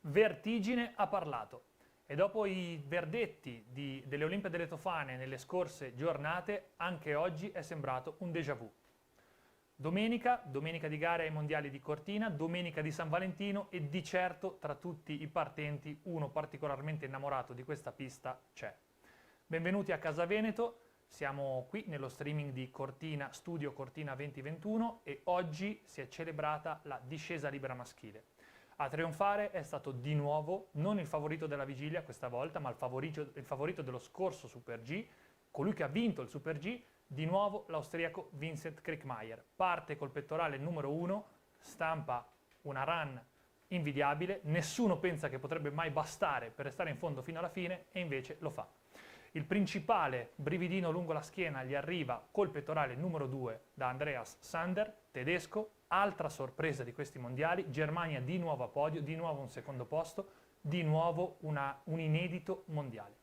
Vertigine ha parlato e dopo i verdetti delle Olimpiadi delle Tofane nelle scorse giornate, anche oggi è sembrato un déjà vu. Domenica di gare ai mondiali di Cortina, domenica di San Valentino e di certo tra tutti i partenti uno particolarmente innamorato di questa pista c'è. Benvenuti a Casa Veneto, siamo qui nello streaming di Cortina, Studio Cortina 2021 e oggi si è celebrata la discesa libera maschile. A trionfare è stato di nuovo non il favorito della vigilia questa volta, ma il favorito dello scorso Super G, colui che ha vinto il Super G, di nuovo l'austriaco Vincent Kriechmayr. Parte col pettorale numero 1, stampa una run invidiabile, nessuno pensa che potrebbe mai bastare per restare in fondo fino alla fine e invece lo fa. Il principale brividino lungo la schiena gli arriva col pettorale numero 2 da Andreas Sander, tedesco, altra sorpresa di questi mondiali, Germania di nuovo a podio, di nuovo un secondo posto, di nuovo un inedito mondiale.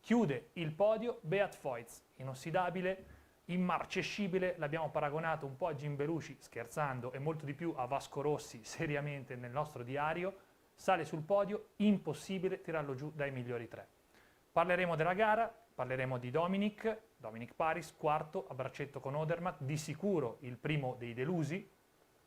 Chiude il podio Beat Feuz, inossidabile, immarcescibile, l'abbiamo paragonato un po' a Jim Belushi, scherzando, e molto di più a Vasco Rossi, seriamente nel nostro diario, sale sul podio, impossibile tirarlo giù dai migliori tre. Parleremo della gara, parleremo di Dominic Paris, quarto a braccetto con Odermatt, di sicuro il primo dei delusi,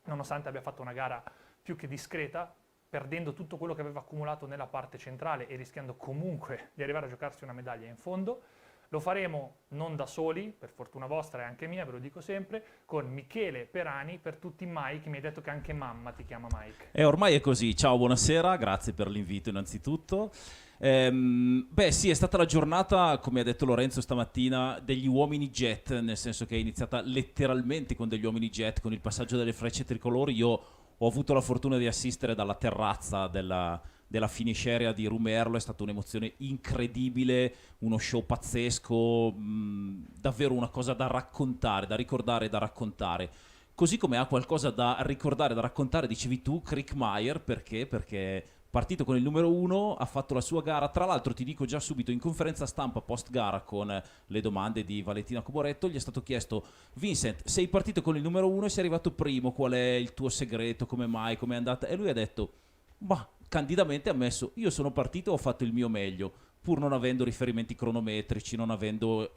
nonostante abbia fatto una gara più che discreta, perdendo tutto quello che aveva accumulato nella parte centrale e rischiando comunque di arrivare a giocarsi una medaglia in fondo. Lo faremo non da soli, per fortuna vostra e anche mia, ve lo dico sempre, con Michele Perani, per tutti Mike, mi hai detto che anche mamma ti chiama Mike. E ormai è così, ciao, buonasera, grazie per l'invito innanzitutto. Beh sì, è stata la giornata, come ha detto Lorenzo stamattina, degli uomini jet, nel senso che è iniziata letteralmente con degli uomini jet, con il passaggio delle frecce tricolori. Io ho avuto la fortuna di assistere dalla terrazza della finish area di Rumerlo, è stata un'emozione incredibile, uno show pazzesco, davvero una cosa da raccontare, da ricordare e da raccontare. Così come ha qualcosa da ricordare, da raccontare, dicevi tu, Kriechmayr, perché? Perché partito con il numero 1, ha fatto la sua gara. Tra l'altro ti dico già subito, in conferenza stampa post gara con le domande di Valentina Comoretto gli è stato chiesto: Vincent, sei partito con il numero 1 e sei arrivato primo, qual è il tuo segreto, come mai, come è andata? E lui ha detto, ma candidamente ha ammesso, io sono partito e ho fatto il mio meglio, pur non avendo riferimenti cronometrici, non avendo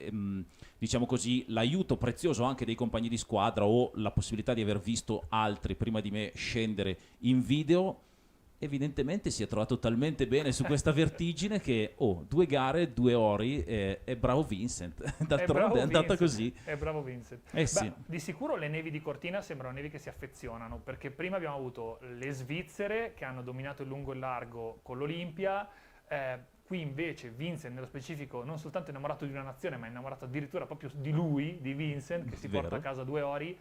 diciamo così l'aiuto prezioso anche dei compagni di squadra o la possibilità di aver visto altri prima di me scendere in video. Evidentemente si è trovato talmente bene su questa vertigine che, 2 gare, 2 ori, e bravo Vincent. D'altronde è andata così. È bravo Vincent. Sì. Di sicuro le nevi di Cortina sembrano nevi che si affezionano, perché prima abbiamo avuto le svizzere che hanno dominato il lungo e il largo con l'Olimpia, qui invece Vincent nello specifico non soltanto è innamorato di una nazione, ma è innamorato addirittura proprio di lui, di Vincent, che si porta a casa 2 ori.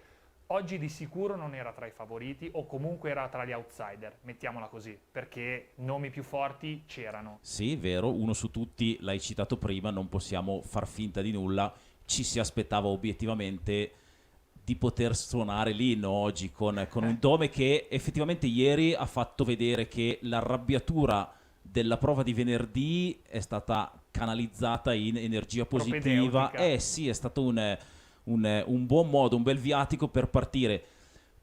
Oggi di sicuro non era tra i favoriti o comunque era tra gli outsider, mettiamola così, perché nomi più forti c'erano. Sì, vero, uno su tutti, l'hai citato prima, non possiamo far finta di nulla, ci si aspettava obiettivamente di poter suonare l'inno oggi con un Dome che effettivamente ieri ha fatto vedere che l'arrabbiatura della prova di venerdì è stata canalizzata in energia positiva. Sì, è stato un buon modo, un bel viatico per partire.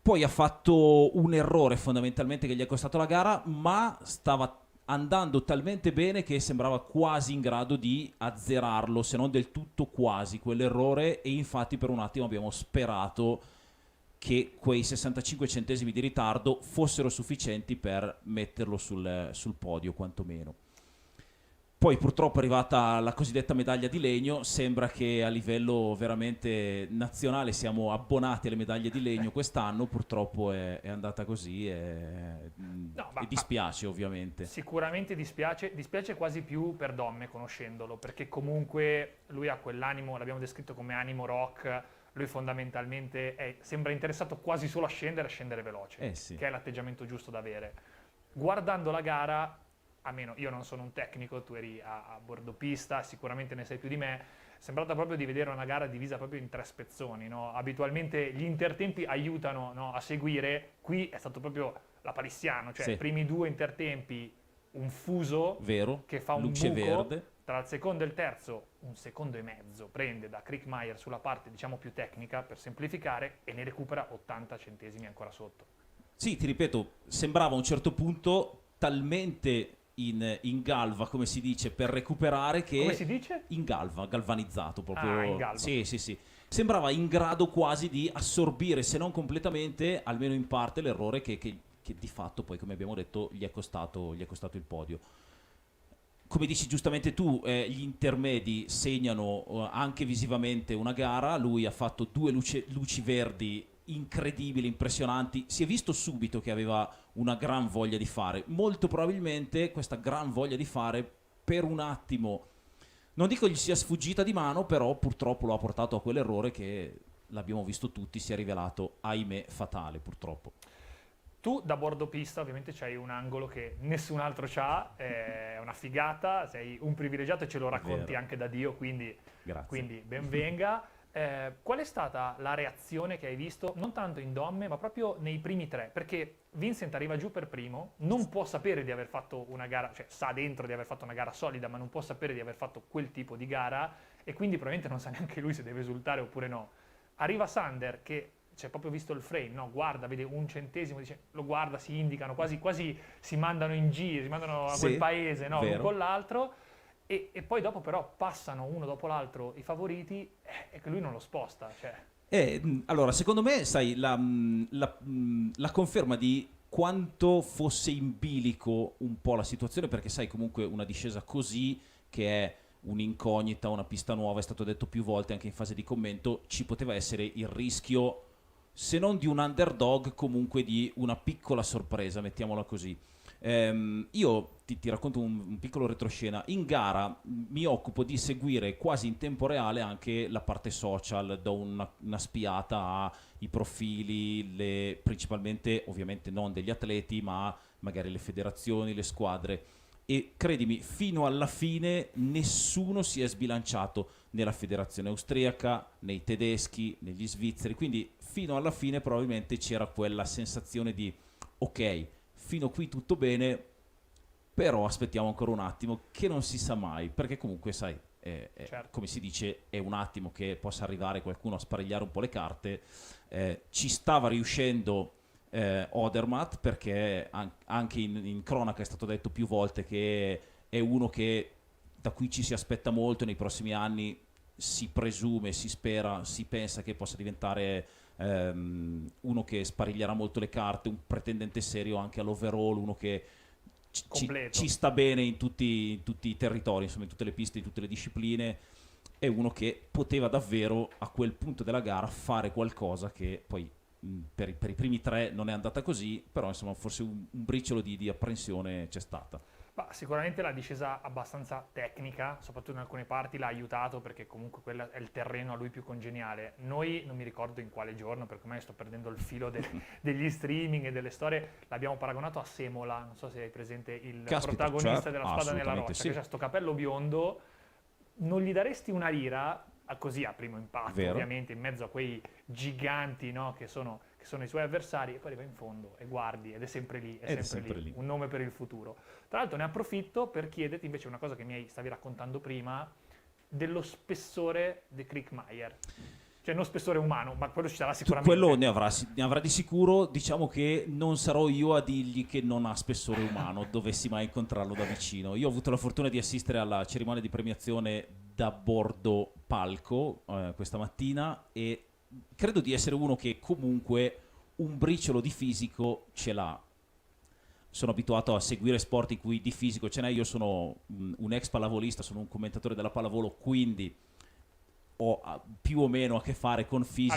Poi ha fatto un errore fondamentalmente che gli è costato la gara, ma stava andando talmente bene che sembrava quasi in grado di azzerarlo, se non del tutto quasi, quell'errore, e infatti per un attimo abbiamo sperato che quei 65 centesimi di ritardo fossero sufficienti per metterlo sul podio quantomeno. Poi purtroppo è arrivata la cosiddetta medaglia di legno, sembra che a livello veramente nazionale siamo abbonati alle medaglie di legno quest'anno, purtroppo è andata così e dispiace ovviamente. Sicuramente dispiace quasi più per Domme conoscendolo, perché comunque lui ha quell'animo, l'abbiamo descritto come animo rock, lui fondamentalmente sembra interessato quasi solo a scendere veloce, sì. Che è l'atteggiamento giusto da avere. Guardando la gara, almeno io non sono un tecnico, tu eri a bordo pista, sicuramente ne sai più di me, è sembrata proprio di vedere una gara divisa proprio in 3 spezzoni, no? Abitualmente gli intertempi aiutano, no, a seguire, qui è stato proprio la palissiano, cioè Sì. I primi 2 intertempi un fuso vero, che fa un luce buco, verde. Tra il secondo e il terzo 1 secondo e mezzo prende da Kriechmayr sulla parte diciamo più tecnica per semplificare e ne recupera 80 centesimi ancora sotto. Sì, ti ripeto, sembrava a un certo punto talmente in galva, come si dice, per recuperare che... Come si dice? In galva, galvanizzato proprio. In galva. Sì, sì, sì. Sembrava in grado quasi di assorbire, se non completamente, almeno in parte, l'errore che di fatto poi, come abbiamo detto, gli è costato il podio. Come dici giustamente tu, gli intermedi segnano anche visivamente una gara. Lui ha fatto due luci verdi incredibili, impressionanti. Si è visto subito che aveva una gran voglia di fare. Molto probabilmente questa gran voglia di fare per un attimo, non dico gli sia sfuggita di mano, però purtroppo lo ha portato a quell'errore che l'abbiamo visto tutti, si è rivelato, ahimè, fatale purtroppo. Tu da bordo pista ovviamente c'hai un angolo che nessun altro c'ha, è una figata, sei un privilegiato e ce lo racconti Vero. anche da Dio, quindi Grazie. ben venga. Qual è stata la reazione che hai visto, non tanto in Domme, ma proprio nei primi tre? Perché Vincent arriva giù per primo, non può sapere di aver fatto una gara, cioè sa dentro di aver fatto una gara solida, ma non può sapere di aver fatto quel tipo di gara e quindi probabilmente non sa neanche lui se deve esultare oppure no. Arriva Sander che c'è proprio visto il frame, no? Guarda, vede un centesimo, dice, lo guarda, si indicano, quasi si mandano in giro, si mandano a quel Sì, paese, no? L'un vero. con l'altro. E poi dopo però passano uno dopo l'altro i favoriti e che lui non lo sposta. Cioè. Allora, secondo me, sai, la conferma di quanto fosse in bilico un po' la situazione, perché sai comunque una discesa così, che è un'incognita, una pista nuova, è stato detto più volte anche in fase di commento, ci poteva essere il rischio, se non di un underdog, comunque di una piccola sorpresa, mettiamola così. Io ti racconto un piccolo retroscena. In gara mi occupo di seguire quasi in tempo reale anche la parte social, do una spiata ai profili, principalmente ovviamente non degli atleti, ma magari le federazioni, le squadre. E credimi, fino alla fine nessuno si è sbilanciato nella federazione austriaca, nei tedeschi, negli svizzeri, quindi fino alla fine probabilmente c'era quella sensazione di ok, fino qui tutto bene, però aspettiamo ancora un attimo, che non si sa mai, perché comunque sai, Certo. come si dice, è un attimo che possa arrivare qualcuno a sparigliare un po' le carte. Ci stava riuscendo Odermatt, perché anche in cronaca è stato detto più volte che è uno che da cui ci si aspetta molto nei prossimi anni, si presume, si spera, si pensa che possa diventare uno che spariglierà molto le carte, un pretendente serio anche all'overall, uno che ci sta bene in tutti i territori, insomma in tutte le piste, in tutte le discipline. È uno che poteva davvero a quel punto della gara fare qualcosa che poi per i primi tre non è andata così, però insomma forse un briciolo di apprensione c'è stata. Ma sicuramente la discesa abbastanza tecnica, soprattutto in alcune parti, l'ha aiutato perché comunque quello è il terreno a lui più congeniale. Noi, non mi ricordo in quale giorno, perché ormai sto perdendo il filo degli streaming e delle storie, l'abbiamo paragonato a Semola, non so se hai presente il protagonista certo, della Spada nella roccia, sì, che ha sto capello biondo, non gli daresti una lira, così a primo impatto, vero, ovviamente, in mezzo a quei giganti, no, che sono i suoi avversari, e poi arriva in fondo e guardi ed è sempre lì, è sempre lì, un nome per il futuro. Tra l'altro ne approfitto per chiederti invece una cosa che stavi raccontando prima, dello spessore di Kriegmeier. Cioè non spessore umano, ma quello ci sarà sicuramente. Quello ne avrà di sicuro. Diciamo che non sarò io a dirgli che non ha spessore umano, dovessi mai incontrarlo da vicino. Io ho avuto la fortuna di assistere alla cerimonia di premiazione da bordo palco questa mattina e credo di essere uno che comunque un briciolo di fisico ce l'ha. Sono abituato a seguire sport in cui di fisico ce n'è. Io sono un ex pallavolista, sono un commentatore della pallavolo, quindi ho più o meno a che fare con fisici,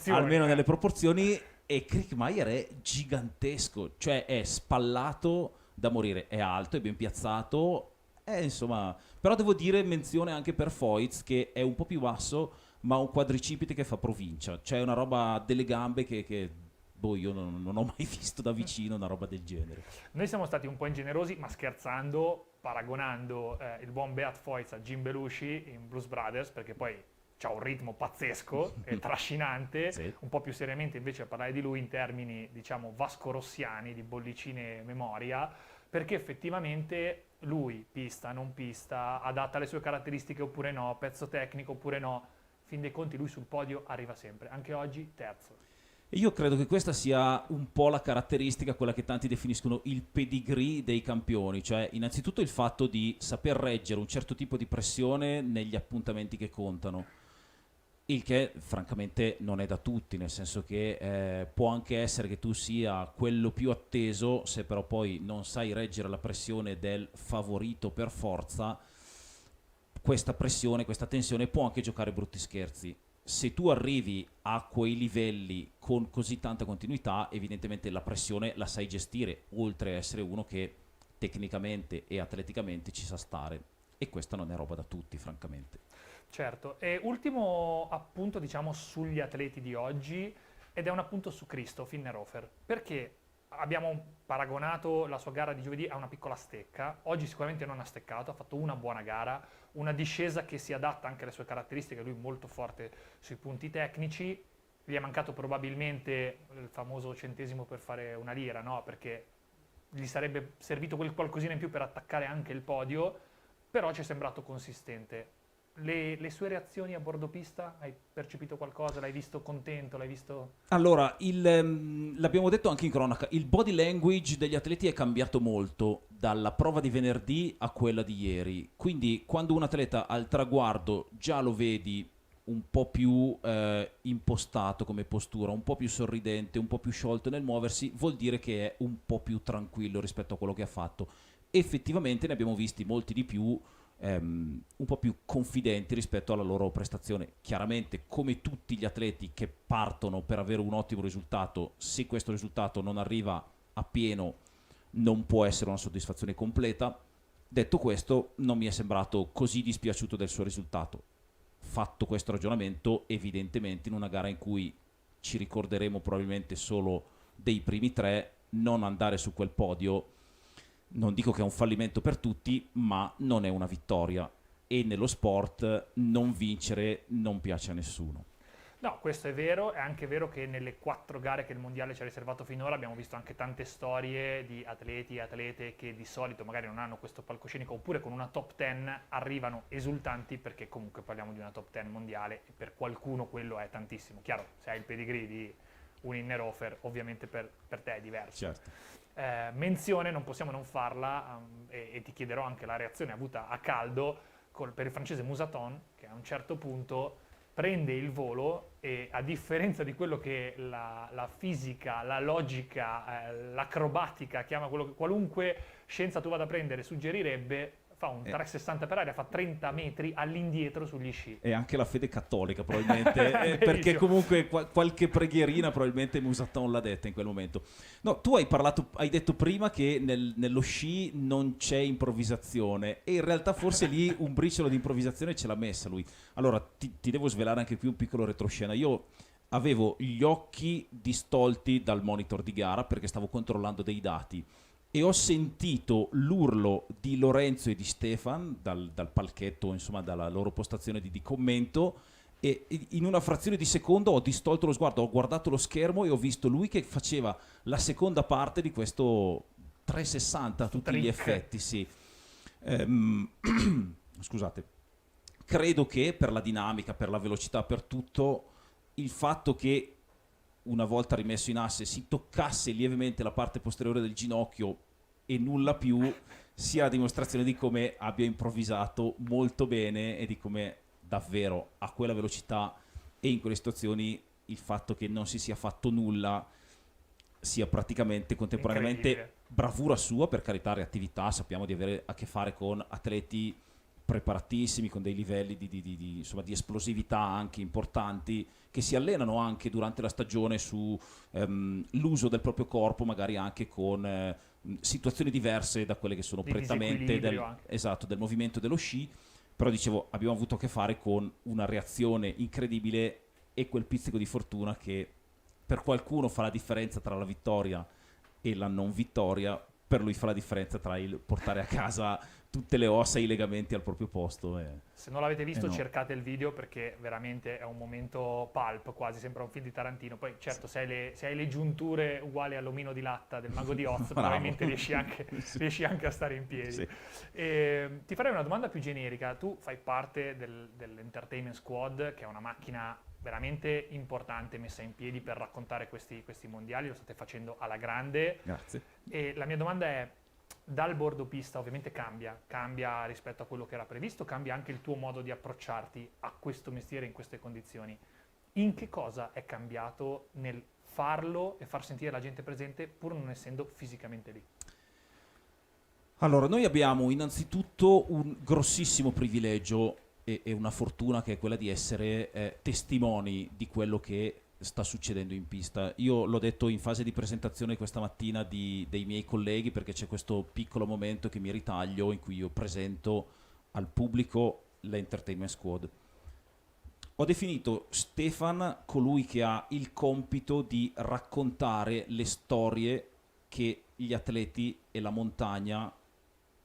almeno nelle proporzioni, e Kriegmeier è gigantesco, cioè è spallato da morire, è alto, è ben piazzato, insomma, però devo dire menzione anche per Foyz, che è un po' più basso ma ha un quadricipite che fa provincia, cioè una roba delle gambe che io non ho mai visto da vicino una roba del genere. Noi siamo stati un po' ingenerosi, ma scherzando, paragonando il buon Beat Foyz a Jim Belushi in Blues Brothers, perché poi c'ha un ritmo pazzesco e trascinante, Sì. un po' più seriamente invece a parlare di lui in termini, diciamo, vasco-rossiani, di bollicine memoria, perché effettivamente lui, pista, non pista, adatta alle sue caratteristiche oppure no, pezzo tecnico oppure no, fin dei conti lui sul podio arriva sempre, anche oggi terzo. Io credo che questa sia un po' la caratteristica, quella che tanti definiscono il pedigree dei campioni, cioè innanzitutto il fatto di saper reggere un certo tipo di pressione negli appuntamenti che contano, il che francamente non è da tutti, nel senso che può anche essere che tu sia quello più atteso, se però poi non sai reggere la pressione del favorito per forza, questa pressione, questa tensione può anche giocare brutti scherzi. Se tu arrivi a quei livelli con così tanta continuità, evidentemente la pressione la sai gestire, oltre a essere uno che tecnicamente e atleticamente ci sa stare. E questa non è roba da tutti, francamente. Certo, e ultimo appunto diciamo sugli atleti di oggi ed è un appunto su Christoph Innerhofer, perché abbiamo paragonato la sua gara di giovedì a una piccola stecca, oggi sicuramente non ha steccato, ha fatto una buona gara, una discesa che si adatta anche alle sue caratteristiche, lui è molto forte sui punti tecnici, gli è mancato probabilmente il famoso centesimo per fare una lira, no? Perché gli sarebbe servito quel qualcosina in più per attaccare anche il podio, però ci è sembrato consistente. Le sue reazioni a bordo pista? Hai percepito qualcosa? L'hai visto contento? L'hai visto... Allora, l'abbiamo detto anche in cronaca, il body language degli atleti è cambiato molto dalla prova di venerdì a quella di ieri. Quindi quando un atleta al traguardo già lo vedi un po' più impostato come postura, un po' più sorridente, un po' più sciolto nel muoversi, vuol dire che è un po' più tranquillo rispetto a quello che ha fatto. Effettivamente ne abbiamo visti molti di più, un po' più confidenti rispetto alla loro prestazione. Chiaramente, come tutti gli atleti che partono per avere un ottimo risultato, se questo risultato non arriva a pieno, non può essere una soddisfazione completa. Detto questo, non mi è sembrato così dispiaciuto del suo risultato. Fatto questo ragionamento, evidentemente in una gara in cui ci ricorderemo probabilmente solo dei primi tre, non andare su quel podio, non dico che è un fallimento per tutti, ma non è una vittoria. E nello sport non vincere non piace a nessuno. No, questo è anche vero che nelle 4 gare che il mondiale ci ha riservato finora abbiamo visto anche tante storie di atleti e atlete che di solito magari non hanno questo palcoscenico oppure con una top 10 arrivano esultanti perché comunque parliamo di una top 10 mondiale e per qualcuno quello è tantissimo. Chiaro, se hai il pedigree di un Innerhofer ovviamente per te è diverso. Certo. Menzione, non possiamo non farla, e ti chiederò anche la reazione avuta a caldo per il francese Musaton, che a un certo punto prende il volo e a differenza di quello che la fisica, la logica, l'acrobatica, chiama quello che qualunque scienza tu vada a prendere, suggerirebbe, fa un 360 per aria, fa 30 metri all'indietro sugli sci. E anche la fede cattolica probabilmente, perché Bellissimo. comunque qualche preghierina probabilmente Musaton l'ha detta in quel momento. No, tu hai detto prima che nello sci non c'è improvvisazione e in realtà forse lì un briciolo di improvvisazione ce l'ha messa lui. Allora ti devo svelare anche qui un piccolo retroscena. Io avevo gli occhi distolti dal monitor di gara perché stavo controllando dei dati e ho sentito l'urlo di Lorenzo e di Stefan dal palchetto, insomma dalla loro postazione di commento, e in una frazione di secondo ho distolto lo sguardo, ho guardato lo schermo e ho visto lui che faceva la seconda parte di questo 360 a tutti gli effetti, sì. Scusate, credo che per la dinamica, per la velocità, per tutto, il fatto che una volta rimesso in asse si toccasse lievemente la parte posteriore del ginocchio e nulla più, sia la dimostrazione di come abbia improvvisato molto bene e di come davvero a quella velocità e in quelle situazioni il fatto che non si sia fatto nulla sia praticamente contemporaneamente bravura sua, per carità, reattività. Sappiamo di avere a che fare con atleti preparatissimi, con dei livelli insomma, di esplosività anche importanti, che si allenano anche durante la stagione su l'uso del proprio corpo, magari anche con situazioni diverse da quelle che sono Di prettamente del movimento dello sci. Però dicevo, abbiamo avuto a che fare con una reazione incredibile e quel pizzico di fortuna che per qualcuno fa la differenza tra la vittoria e la non vittoria, per lui fa la differenza tra il portare a casa tutte le ossa e i legamenti al proprio posto. Se non l'avete visto, no. cercate il video perché veramente è un momento pulp, quasi sembra un film di Tarantino. Poi certo, se hai le giunture uguali all'omino di latta del mago di Oz, probabilmente riesci anche a stare in piedi. Sì. Ti farei una domanda più generica. Tu fai parte dell'Entertainment Squad, che è una macchina veramente importante messa in piedi per raccontare questi mondiali, lo state facendo alla grande. Grazie. E la mia domanda è, dal bordo pista ovviamente cambia rispetto a quello che era previsto, cambia anche il tuo modo di approcciarti a questo mestiere in queste condizioni. In che cosa è cambiato nel farlo e far sentire la gente presente pur non essendo fisicamente lì? Allora, noi abbiamo innanzitutto un grossissimo privilegio e una fortuna, che è quella di essere testimoni di quello che sta succedendo in pista. Io l'ho detto in fase di presentazione questa mattina dei miei colleghi, perché c'è questo piccolo momento che mi ritaglio in cui io presento al pubblico l'Entertainment Squad. Ho definito Stefan colui che ha il compito di raccontare le storie che gli atleti e la montagna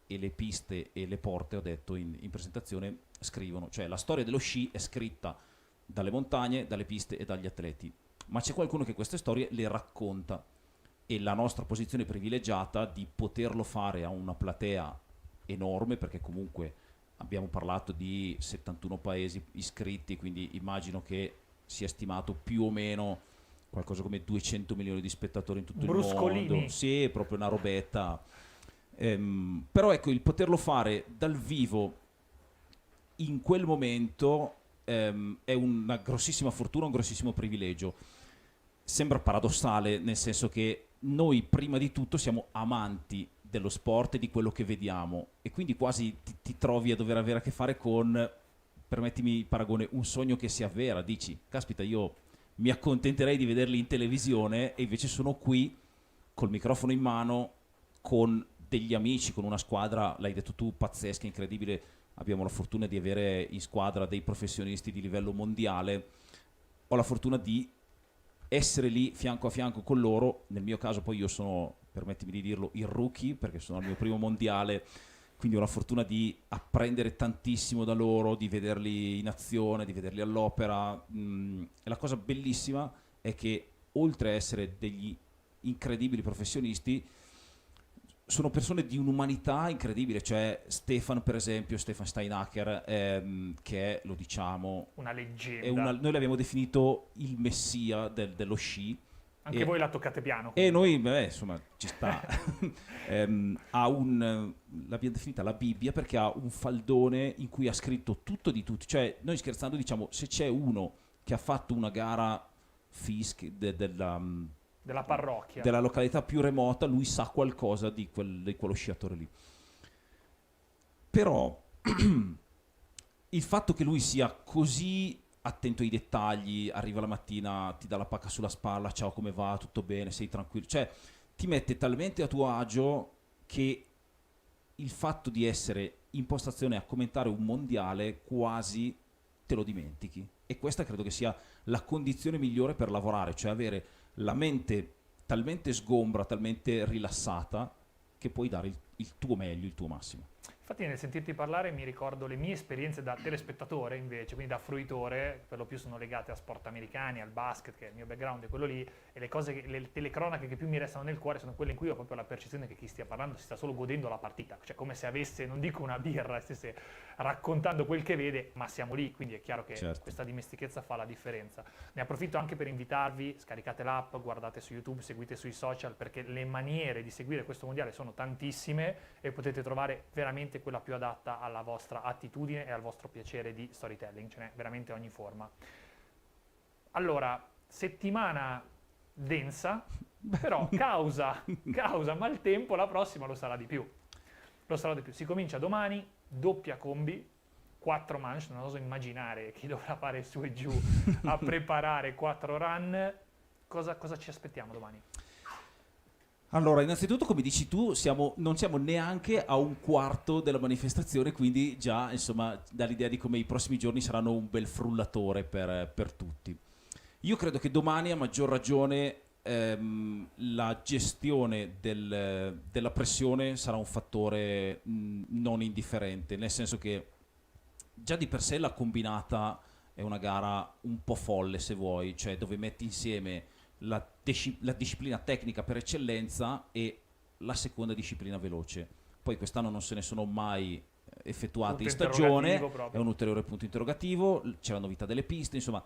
e le piste e le porte, ho detto in presentazione, scrivono. Cioè la storia dello sci è scritta dalle montagne, dalle piste e dagli atleti, ma c'è qualcuno che queste storie le racconta, e la nostra posizione privilegiata di poterlo fare a una platea enorme, perché comunque abbiamo parlato di 71 paesi iscritti, quindi immagino che sia stimato più o meno qualcosa come 200 milioni di spettatori in tutto il mondo. Sì, è proprio una robetta. Però ecco, il poterlo fare dal vivo in quel momento è una grossissima fortuna, un grossissimo privilegio. Sembra paradossale, nel senso che noi prima di tutto siamo amanti dello sport e di quello che vediamo, e quindi quasi ti trovi a dover avere a che fare con, permettimi il paragone, un sogno che si avvera. Dici, caspita, io mi accontenterei di vederli in televisione e invece sono qui col microfono in mano con degli amici, con una squadra, l'hai detto tu, pazzesca, incredibile. Abbiamo la fortuna di avere in squadra dei professionisti di livello mondiale. Ho la fortuna di essere lì fianco a fianco con loro. Nel mio caso poi io sono, permettimi di dirlo, il rookie, perché sono al mio primo mondiale, quindi ho la fortuna di apprendere tantissimo da loro, di vederli in azione, di vederli all'opera. E la cosa bellissima è che, oltre a essere degli incredibili professionisti, sono persone di un'umanità incredibile. Cioè Stefan, per esempio, Stefan Steinacher, che è, lo diciamo, una leggenda. Noi l'abbiamo definito il messia dello sci. Anche voi la toccate piano. E noi, insomma, ci sta. L'abbiamo definita la Bibbia, perché ha un faldone in cui ha scritto tutto di tutti. Cioè, noi scherzando diciamo, se c'è uno che ha fatto una gara della parrocchia, della località più remota, lui sa qualcosa di quello sciatore lì. Però il fatto che lui sia così attento ai dettagli, arriva la mattina, ti dà la pacca sulla spalla, ciao, come va, tutto bene, sei tranquillo, cioè ti mette talmente a tuo agio che il fatto di essere in postazione a commentare un mondiale quasi te lo dimentichi. E questa credo che sia la condizione migliore per lavorare, cioè avere la mente talmente sgombra, talmente rilassata, che puoi dare il tuo meglio, il tuo massimo. Infatti, nel sentirti parlare mi ricordo le mie esperienze da telespettatore, invece, quindi da fruitore. Per lo più sono legate a sport americani, al basket, che è il mio background, è quello lì, e le telecronache che più mi restano nel cuore sono quelle in cui ho proprio la percezione che chi stia parlando si sta solo godendo la partita, cioè come se avesse, non dico una birra, stesse raccontando quel che vede, ma siamo lì, quindi è chiaro che questa dimestichezza fa la differenza. Ne approfitto anche per invitarvi: scaricate l'app, guardate su YouTube, seguite sui social, perché le maniere di seguire questo mondiale sono tantissime e potete trovare veramente quella più adatta alla vostra attitudine e al vostro piacere di storytelling. Ce n'è veramente ogni forma. Allora, settimana densa, però causa maltempo, la prossima lo sarà di più. Si comincia domani, doppia combi, 4 manche, non oso immaginare chi dovrà fare su e giù a preparare 4 run. Cosa ci aspettiamo domani? Allora, innanzitutto, come dici tu, non siamo neanche a un quarto della manifestazione, quindi già, insomma, dall'idea di come i prossimi giorni saranno un bel frullatore per tutti. Io credo che domani, a maggior ragione, la gestione della pressione sarà un fattore non indifferente, nel senso che già di per sé la combinata è una gara un po' folle, se vuoi, cioè dove metti insieme la disciplina tecnica per eccellenza e la seconda disciplina veloce. Poi quest'anno non se ne sono mai effettuate in stagione, è un ulteriore punto interrogativo, c'è la novità delle piste, insomma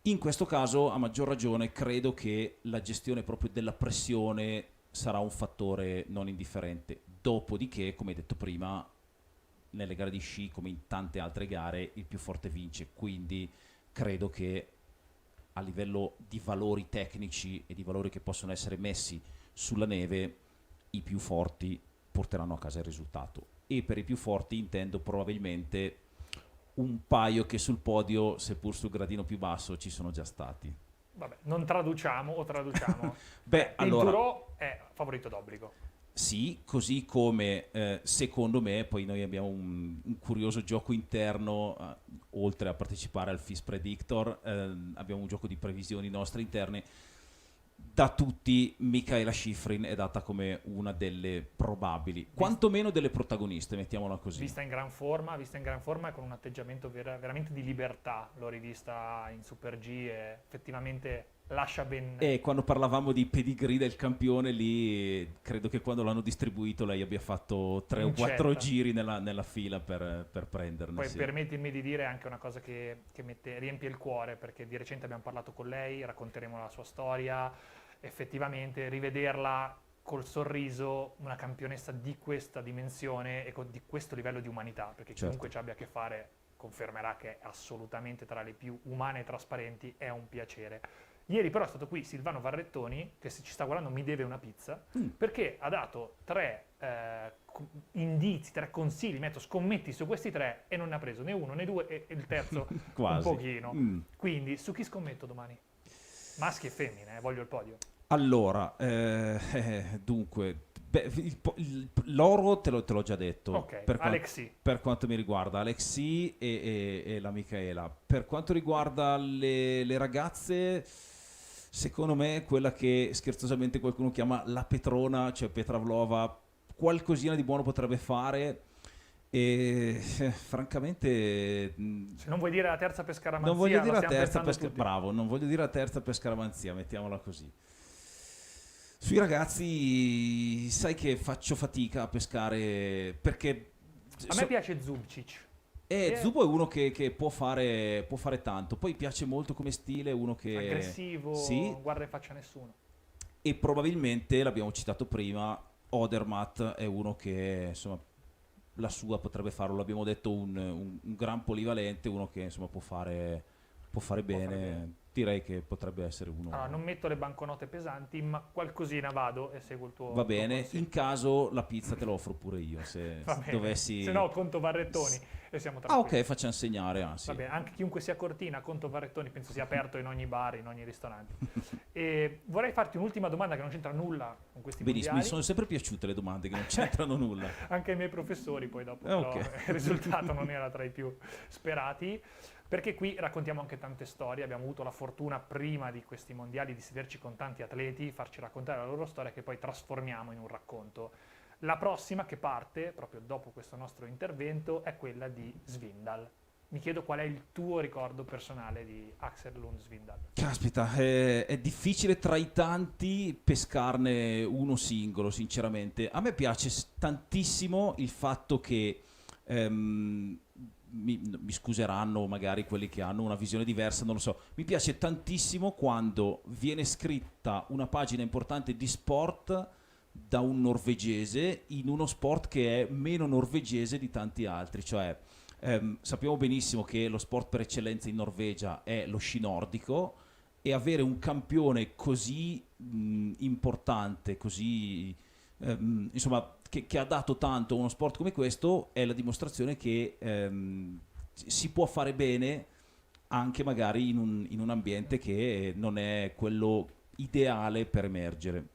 In questo caso, a maggior ragione, credo che la gestione proprio della pressione sarà un fattore non indifferente. Dopodiché, come detto prima, nelle gare di sci, come in tante altre gare, il più forte vince. Quindi credo che a livello di valori tecnici e di valori che possono essere messi sulla neve, i più forti porteranno a casa il risultato. E per i più forti intendo probabilmente un paio che sul podio, seppur sul gradino più basso, ci sono già stati. Vabbè, non traduciamo o traduciamo. Beh, allora, Pinturo è favorito d'obbligo. sì, così come secondo me, poi noi abbiamo un curioso gioco interno, oltre a partecipare al FIS Predictor, abbiamo un gioco di previsioni nostre interne. Da tutti Michaela Schifrin è data come una delle probabili, quantomeno delle protagoniste, mettiamola così. Vista in gran forma e con un atteggiamento veramente di libertà. L'ho rivista in Super G e effettivamente lascia ben... E quando parlavamo di pedigree del campione, lì credo che quando l'hanno distribuito lei abbia fatto 3 o 4 giri nella fila per prenderne. Poi sì. permettimi di dire anche una cosa che riempie il cuore, perché di recente abbiamo parlato con lei, racconteremo la sua storia, effettivamente rivederla col sorriso, una campionessa di questa dimensione e di questo livello di umanità, perché Certo. chiunque ci abbia a che fare confermerà che è assolutamente tra le più umane e trasparenti, è un piacere. Ieri però è stato qui Silvano Varrettoni, che se ci sta guardando mi deve una pizza, perché ha dato 3 indizi, 3 consigli, scommetti su questi 3 e non ne ha preso né uno né 2 e il terzo Quasi. un pochino. Quindi su chi scommetto domani? Maschi e femmine, voglio il podio. Allora, dunque, l'oro te l'ho già detto. Ok, Alexi. Per quanto mi riguarda Alexi e la Michaela. Per quanto riguarda le ragazze, secondo me quella che scherzosamente qualcuno chiama la Petrona, cioè Petravlova, qualcosina di buono potrebbe fare. E francamente Se non vuoi dire la terza per scaramanzia, non voglio dire la la stiamo terza pensando tutti. bravo, non voglio dire la terza per scaramanzia, mettiamola così. Sui ragazzi sai che faccio fatica a pescare perché A me piace Zubcic. Zubo è uno che può fare tanto, poi piace molto come stile, uno che Aggressivo, sì, non guarda in faccia a nessuno. e probabilmente l'abbiamo citato prima, Odermatt è uno che insomma la sua potrebbe farlo, l'abbiamo detto, un gran polivalente, uno che insomma può fare bene. Direi che potrebbe essere uno. Allora, non metto le banconote pesanti, ma qualcosina vado e seguo il tuo. Va bene, consiglio. in caso la pizza te la offro pure io se Va bene. dovessi. Se no, conto Varrettoni e siamo Ah, tranquilli. ok, facciamo segnare. Sì. Va bene, anche chiunque sia Cortina, conto Varrettoni, penso sia aperto in ogni bar, in ogni ristorante. E vorrei farti un'ultima domanda che non c'entra nulla con questi Benissimo, mi mondiali. sono sempre piaciute le domande che non c'entrano nulla. Anche ai miei professori poi dopo, Okay. però il risultato non era tra i più sperati, perché qui raccontiamo anche tante storie, abbiamo avuto la fortuna prima di questi mondiali di sederci con tanti atleti, farci raccontare la loro storia che poi trasformiamo in un racconto. La prossima che parte, proprio dopo questo nostro intervento, è quella di Svindal. Mi chiedo qual è il tuo ricordo personale di Axel Lund Svindal. Caspita, è difficile tra i tanti pescarne uno singolo, sinceramente. A me piace tantissimo il fatto che mi scuseranno magari quelli che hanno una visione diversa, non lo so. Mi piace tantissimo quando viene scritta una pagina importante di sport da un norvegese in uno sport che è meno norvegese di tanti altri, cioè sappiamo benissimo che lo sport per eccellenza in Norvegia è lo sci nordico e avere un campione così importante, così insomma che ha dato tanto a uno sport come questo è la dimostrazione che si può fare bene anche magari in un ambiente che non è quello ideale per emergere,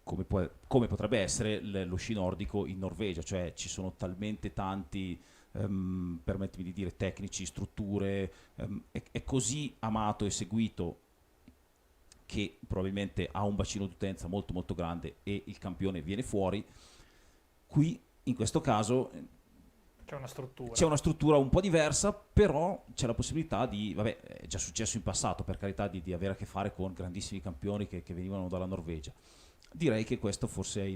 come potrebbe essere lo sci nordico in Norvegia, cioè ci sono talmente tanti permettimi di dire tecnici, strutture, è così amato e seguito che probabilmente ha un bacino d'utenza molto molto grande e il campione viene fuori. Qui in questo caso c'è una struttura un po' diversa, però c'è la possibilità di, vabbè, è già successo in passato per carità, di avere a che fare con grandissimi campioni che venivano dalla Norvegia. Direi che questo forse è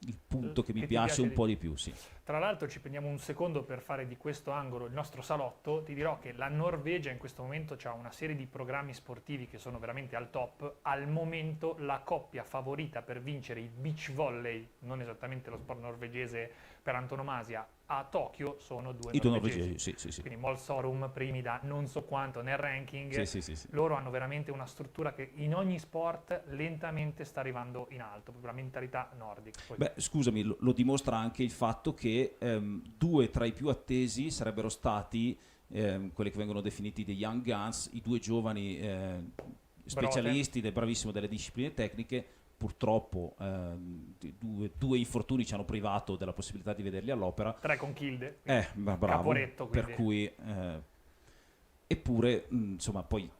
il punto che mi Che ti piace piace un di po' più. di più, sì. Tra l'altro ci prendiamo un secondo per fare di questo angolo il nostro salotto. Ti dirò che la Norvegia in questo momento ha una serie di programmi sportivi che sono veramente al top. Al momento la coppia favorita per vincere il beach volley, non esattamente lo sport norvegese per antonomasia, a Tokyo sono due I due norvegesi. norvegesi, sì, sì, sì. Quindi Molsorum primi da non so quanto nel ranking. Sì, sì, sì, sì. Loro hanno veramente una struttura che in ogni sport lentamente sta arrivando in alto, proprio la mentalità nordica. Poi, Beh, scusami, lo dimostra anche il fatto che due tra i più attesi sarebbero stati quelli che vengono definiti dei Young Guns, i due giovani specialisti, bravissimo delle discipline tecniche. Purtroppo due infortuni ci hanno privato della possibilità di vederli all'opera. 3 con Kilde, Ma bravo, Caporetto, quindi. per cui eppure insomma poi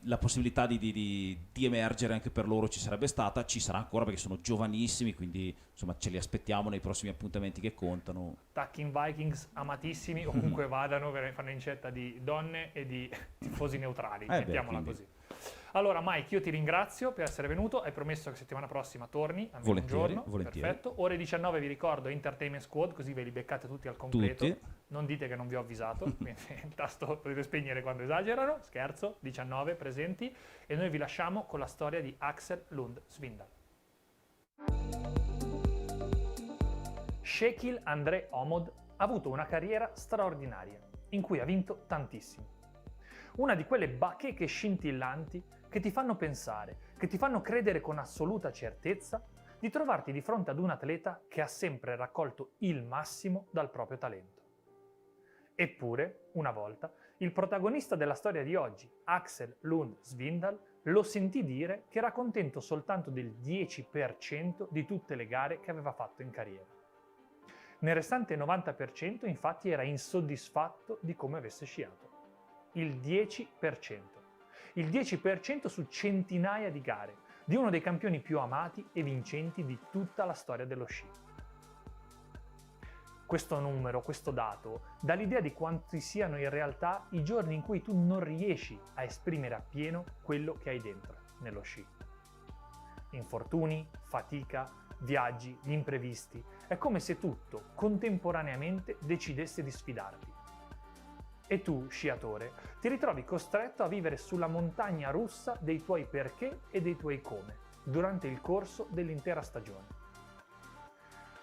la possibilità di emergere anche per loro ci sarebbe stata, ci sarà ancora perché sono giovanissimi, quindi insomma ce li aspettiamo nei prossimi appuntamenti che contano. Tacking Vikings amatissimi, ovunque vadano, fanno incetta di donne e di tifosi neutrali, mettiamola quindi. così. Allora Mike, io ti ringrazio per essere venuto, hai promesso che settimana prossima torni, almeno Volentieri, un giorno, volentieri. perfetto. Ore 19 vi ricordo Entertainment Squad, così ve li beccate tutti al completo. Tutti. Non dite che non vi ho avvisato, quindi il tasto potete spegnere quando esagerano, scherzo, 19 presenti, e noi vi lasciamo con la storia di Axel Lund Svindal. Shekil André Omod ha avuto una carriera straordinaria, in cui ha vinto tantissimo. Una di quelle bacheche scintillanti che ti fanno pensare, che ti fanno credere con assoluta certezza di trovarti di fronte ad un atleta che ha sempre raccolto il massimo dal proprio talento. Eppure, una volta, il protagonista della storia di oggi, Axel Lund Svindal, lo sentì dire che era contento soltanto del 10% di tutte le gare che aveva fatto in carriera. Nel restante 90% infatti era insoddisfatto di come avesse sciato. Il 10%. Il 10% su centinaia di gare, di uno dei campioni più amati e vincenti di tutta la storia dello sci. Questo numero, questo dato, dà l'idea di quanti siano in realtà i giorni in cui tu non riesci a esprimere appieno quello che hai dentro nello sci. Infortuni, fatica, viaggi, gli imprevisti. È come se tutto, contemporaneamente, decidesse di sfidarti. E tu, sciatore, ti ritrovi costretto a vivere sulla montagna russa dei tuoi perché e dei tuoi come, durante il corso dell'intera stagione.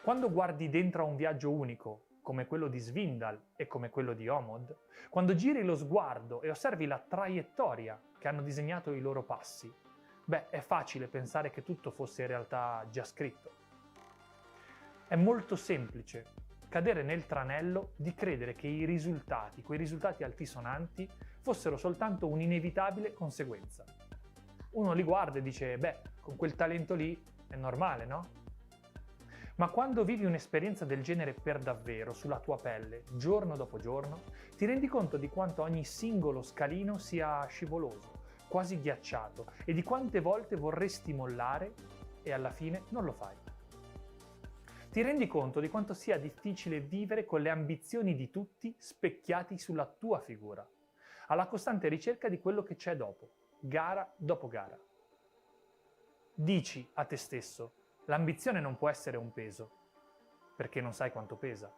Quando guardi dentro a un viaggio unico, come quello di Svindal e come quello di Omod, quando giri lo sguardo e osservi la traiettoria che hanno disegnato i loro passi, beh, è facile pensare che tutto fosse in realtà già scritto. È molto semplice cadere nel tranello di credere che i risultati, quei risultati altisonanti, fossero soltanto un'inevitabile conseguenza. Uno li guarda e dice, beh, con quel talento lì è normale, no? Ma quando vivi un'esperienza del genere per davvero, sulla tua pelle, giorno dopo giorno, ti rendi conto di quanto ogni singolo scalino sia scivoloso, quasi ghiacciato, e di quante volte vorresti mollare e alla fine non lo fai. Ti rendi conto di quanto sia difficile vivere con le ambizioni di tutti specchiati sulla tua figura, alla costante ricerca di quello che c'è dopo, gara dopo gara. Dici a te stesso, l'ambizione non può essere un peso, perché non sai quanto pesa.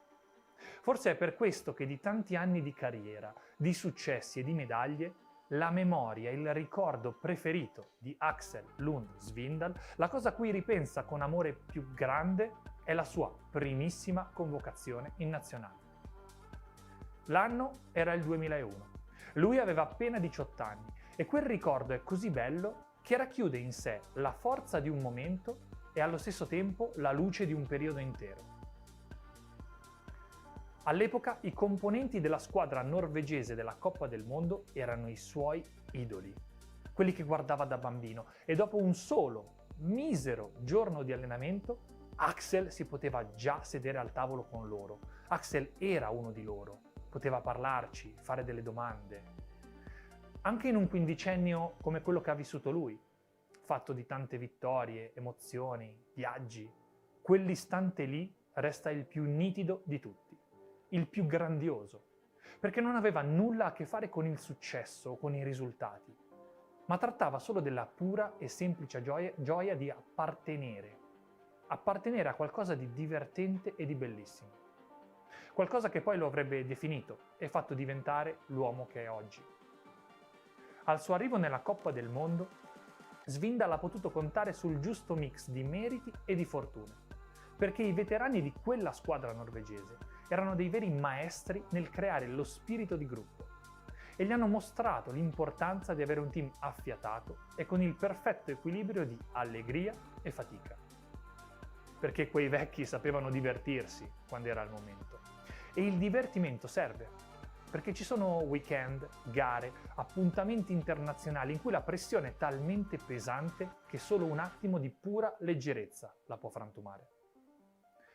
Forse è per questo che di tanti anni di carriera, di successi e di medaglie, la memoria, il ricordo preferito di Axel Lund Svindal, la cosa a cui ripensa con amore più grande, è la sua primissima convocazione in nazionale. L'anno era il 2001. Lui aveva appena 18 anni e quel ricordo è così bello che racchiude in sé la forza di un momento e allo stesso tempo la luce di un periodo intero. All'epoca i componenti della squadra norvegese della Coppa del Mondo erano i suoi idoli, quelli che guardava da bambino, e dopo un solo, misero giorno di allenamento, Axel si poteva già sedere al tavolo con loro. Axel era uno di loro, poteva parlarci, fare delle domande. Anche in un quindicennio come quello che ha vissuto lui, fatto di tante vittorie, emozioni, viaggi, quell'istante lì resta il più nitido di tutti, il più grandioso, perché non aveva nulla a che fare con il successo o con i risultati, ma trattava solo della pura e semplice gioia di appartenere. appartenere a qualcosa di divertente e di bellissimo. Qualcosa che poi lo avrebbe definito e fatto diventare l'uomo che è oggi. Al suo arrivo nella Coppa del Mondo, Svindal ha potuto contare sul giusto mix di meriti e di fortuna, perché i veterani di quella squadra norvegese erano dei veri maestri nel creare lo spirito di gruppo e gli hanno mostrato l'importanza di avere un team affiatato e con il perfetto equilibrio di allegria e fatica. Perché quei vecchi sapevano divertirsi quando era il momento. E il divertimento serve, perché ci sono weekend, gare, appuntamenti internazionali in cui la pressione è talmente pesante che solo un attimo di pura leggerezza la può frantumare.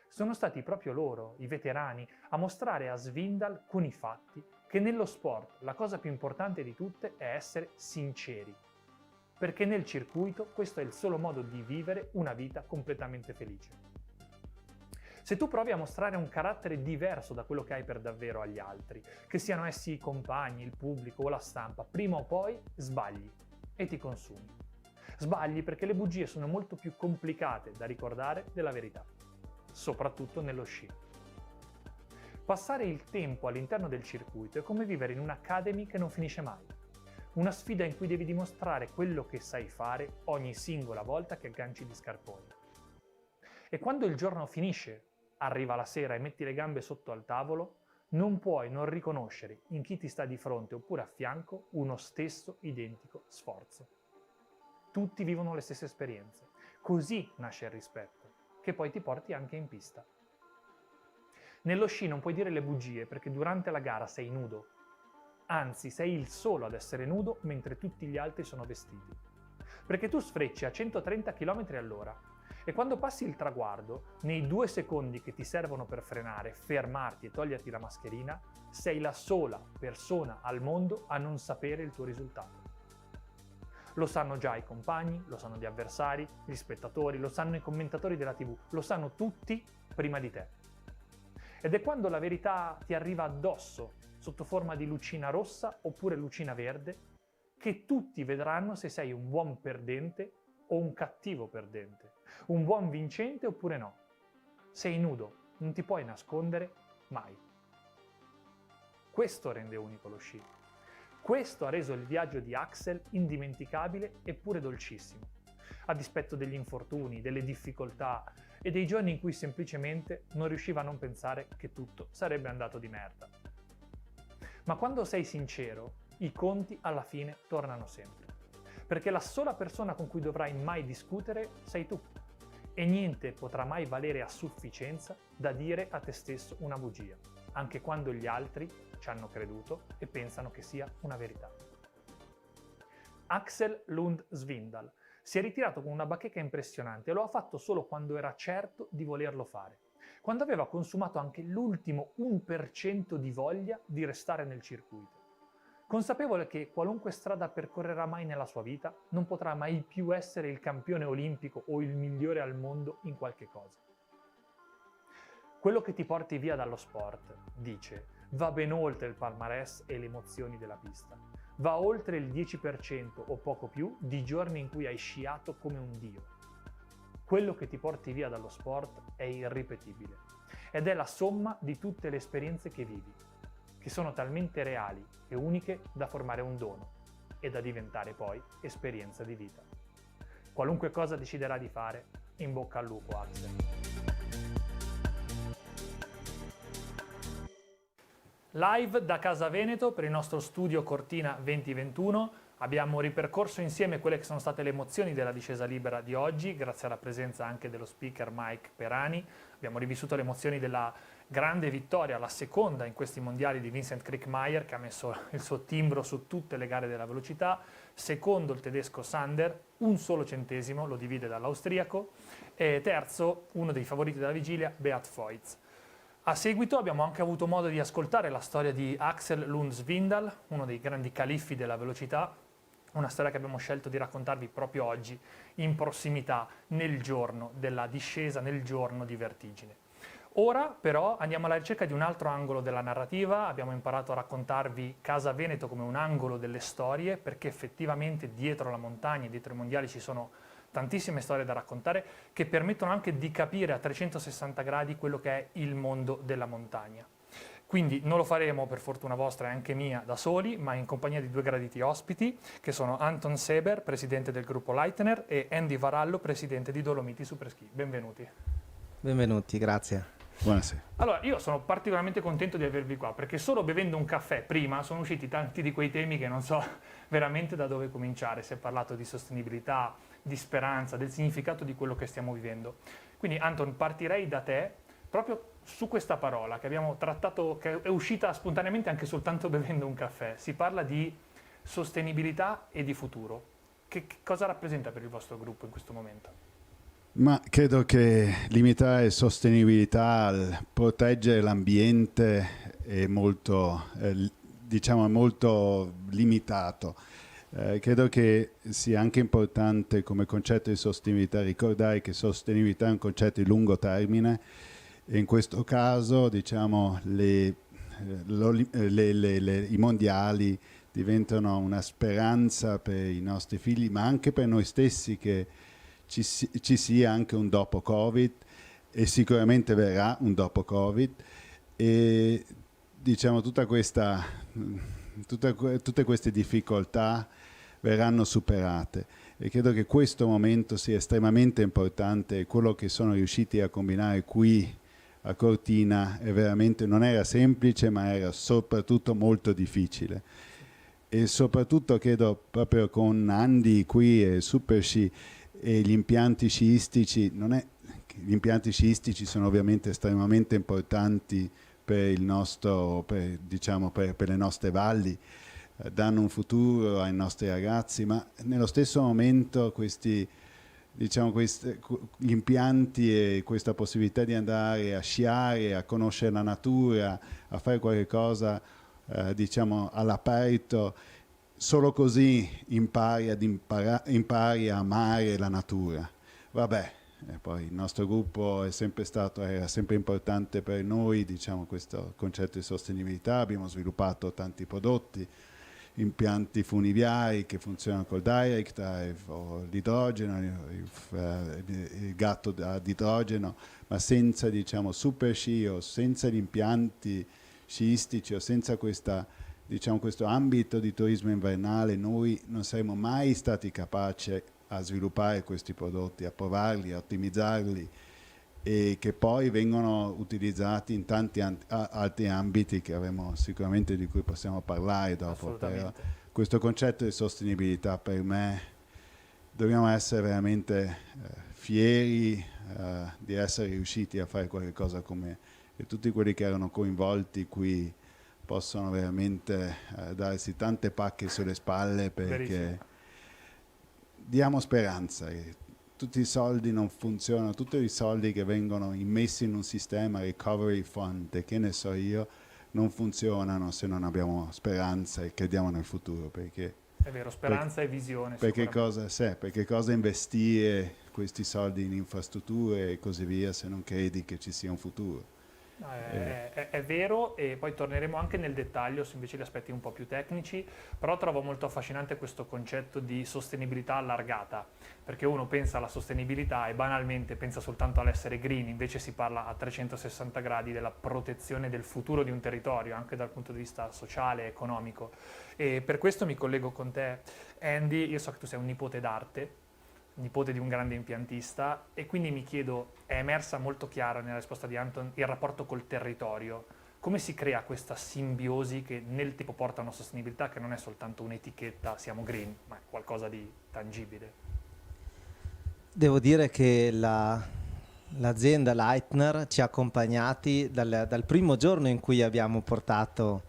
Sono stati proprio loro, i veterani, a mostrare a Svindal con i fatti che nello sport la cosa più importante di tutte è essere sinceri, perché nel circuito questo è il solo modo di vivere una vita completamente felice. Se tu provi a mostrare un carattere diverso da quello che hai per davvero agli altri, che siano essi i compagni, il pubblico o la stampa, prima o poi sbagli e ti consumi. Sbagli perché le bugie sono molto più complicate da ricordare della verità, soprattutto nello sci. Passare il tempo all'interno del circuito è come vivere in un'academy che non finisce mai. Una sfida in cui devi dimostrare quello che sai fare ogni singola volta che agganci gli scarponi. E quando il giorno finisce, arriva la sera e metti le gambe sotto al tavolo, non puoi non riconoscere in chi ti sta di fronte oppure a fianco uno stesso identico sforzo. Tutti vivono le stesse esperienze. Così nasce il rispetto, che poi ti porti anche in pista. Nello sci non puoi dire le bugie perché durante la gara sei nudo. Anzi, sei il solo ad essere nudo mentre tutti gli altri sono vestiti. Perché tu sfrecci a 130 km/h e quando passi il traguardo, nei 2 secondi che ti servono per frenare, fermarti e toglierti la mascherina, sei la sola persona al mondo a non sapere il tuo risultato. Lo sanno già i compagni, lo sanno gli avversari, gli spettatori, lo sanno i commentatori della TV, lo sanno tutti prima di te. Ed è quando la verità ti arriva addosso, sotto forma di lucina rossa oppure lucina verde, che tutti vedranno se sei un buon perdente o un cattivo perdente, un buon vincente oppure no. Sei nudo, non ti puoi nascondere mai. Questo rende unico lo sci. Questo ha reso il viaggio di Axel indimenticabile eppure dolcissimo, a dispetto degli infortuni, delle difficoltà e dei giorni in cui semplicemente non riusciva a non pensare che tutto sarebbe andato di merda. Ma quando sei sincero, i conti alla fine tornano sempre, perché la sola persona con cui dovrai mai discutere sei tu e niente potrà mai valere a sufficienza da dire a te stesso una bugia, anche quando gli altri ci hanno creduto e pensano che sia una verità. Axel Lund Svindal si è ritirato con una bacheca impressionante e lo ha fatto solo quando era certo di volerlo fare, quando aveva consumato anche l'ultimo 1% di voglia di restare nel circuito, consapevole che qualunque strada percorrerà mai nella sua vita non potrà mai più essere il campione olimpico o il migliore al mondo in qualche cosa. Quello che ti porti via dallo sport, dice, va ben oltre il palmarès e le emozioni della pista. Va oltre il 10% o poco più di giorni in cui hai sciato come un dio. Quello che ti porti via dallo sport è irripetibile ed è la somma di tutte le esperienze che vivi, che sono talmente reali e uniche da formare un dono e da diventare poi esperienza di vita. Qualunque cosa deciderà di fare, in bocca al lupo, Axel. Live da Casa Veneto per il nostro studio Cortina 2021 abbiamo ripercorso insieme quelle che sono state le emozioni della discesa libera di oggi, grazie alla presenza anche dello speaker Mike Perani. Abbiamo rivissuto le emozioni della grande vittoria, la seconda in questi mondiali di Vincent Kriechmayr, che ha messo il suo timbro su tutte le gare della velocità, secondo il tedesco Sander, un solo centesimo lo divide dall'austriaco, e terzo, uno dei favoriti della vigilia, Beat Feuz. A seguito abbiamo anche avuto modo di ascoltare la storia di Axel Lund Svindal, uno dei grandi califfi della velocità, una storia che abbiamo scelto di raccontarvi proprio oggi, in prossimità, nel giorno della discesa, nel giorno di vertigine. Ora però andiamo alla ricerca di un altro angolo della narrativa, abbiamo imparato a raccontarvi Casa Veneto come un angolo delle storie, perché effettivamente dietro la montagna, dietro i mondiali ci sono tantissime storie da raccontare che permettono anche di capire a 360 gradi quello che è il mondo della montagna. Quindi non lo faremo, per fortuna vostra e anche mia, da soli, ma in compagnia di due graditi ospiti, che sono Anton Seber, presidente del gruppo Leitner, e Andy Varallo, presidente di Dolomiti Superski. Benvenuti. Benvenuti, grazie. Buonasera. Allora, io sono particolarmente contento di avervi qua, perché solo bevendo un caffè prima sono usciti tanti di quei temi che non so veramente da dove cominciare. Si è parlato di sostenibilità, di speranza, del significato di quello che stiamo vivendo. Quindi, Anton, partirei da te, proprio su questa parola che abbiamo trattato, che è uscita spontaneamente anche soltanto bevendo un caffè. Si parla di sostenibilità e di futuro. Che cosa rappresenta per il vostro gruppo in questo momento? Ma credo che limitare sostenibilità, proteggere l'ambiente è molto, molto limitato. Credo che sia anche importante come concetto di sostenibilità ricordare che sostenibilità è un concetto di lungo termine. E in questo caso, diciamo, i mondiali diventano una speranza per i nostri figli, ma anche per noi stessi, che ci sia anche un dopo Covid, e sicuramente verrà un dopo Covid, e diciamo tutte queste difficoltà verranno superate. E credo che questo momento sia estremamente importante. Quello che sono riusciti a combinare qui a Cortina non era semplice, ma era soprattutto molto difficile. E soprattutto credo proprio con Andy qui e Superski e gli impianti sciistici, gli impianti sciistici sono ovviamente estremamente importanti per le nostre valli, danno un futuro ai nostri ragazzi, ma nello stesso momento gli impianti e questa possibilità di andare a sciare, a conoscere la natura, a fare qualche cosa all'aperto, solo così impari a amare la natura. Vabbè, e poi il nostro gruppo era sempre importante per noi, questo concetto di sostenibilità. Abbiamo sviluppato tanti prodotti, impianti funiviari che funzionano col direct drive o l'idrogeno, il gatto ad idrogeno, ma senza super sci o senza gli impianti sciistici o senza questo ambito di turismo invernale noi non saremmo mai stati capaci a sviluppare questi prodotti, a provarli, a ottimizzarli, e che poi vengono utilizzati in tanti altri ambiti che avremo sicuramente, di cui possiamo parlare dopo. Però questo concetto di sostenibilità, per me, dobbiamo essere veramente fieri di essere riusciti a fare qualcosa come, e tutti quelli che erano coinvolti qui possono veramente darsi tante pacche sulle spalle, perché Verissimo. Diamo speranza. Tutti i soldi non funzionano, tutti i soldi che vengono immessi in un sistema recovery fund, che ne so io, non funzionano se non abbiamo speranza e crediamo nel futuro. Perché È vero, speranza e visione. perché cosa investire questi soldi in infrastrutture e così via se non credi che ci sia un futuro? È vero, e poi torneremo anche nel dettaglio su invece gli aspetti un po' più tecnici, però trovo molto affascinante questo concetto di sostenibilità allargata, perché uno pensa alla sostenibilità e banalmente pensa soltanto all'essere green, invece si parla a 360 gradi della protezione del futuro di un territorio, anche dal punto di vista sociale e economico. E per questo mi collego con te, Andy. Io so che tu sei un nipote d'arte, nipote di un grande impiantista, e quindi mi chiedo, è emersa molto chiara nella risposta di Anton il rapporto col territorio. Come si crea questa simbiosi che nel tipo porta a una sostenibilità che non è soltanto un'etichetta, siamo green, ma è qualcosa di tangibile? Devo dire che l'azienda Leitner ci ha accompagnati dal primo giorno in cui abbiamo portato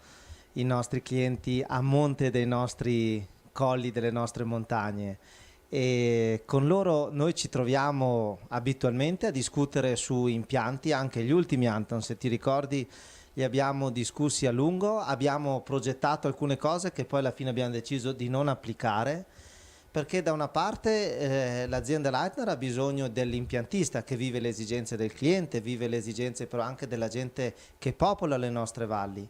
i nostri clienti a monte dei nostri colli, delle nostre montagne. E con loro noi ci troviamo abitualmente a discutere su impianti, anche gli ultimi, Anton, se ti ricordi, li abbiamo discussi a lungo, abbiamo progettato alcune cose che poi alla fine abbiamo deciso di non applicare, perché da una parte l'azienda Leitner ha bisogno dell'impiantista che vive le esigenze del cliente, vive le esigenze però anche della gente che popola le nostre valli.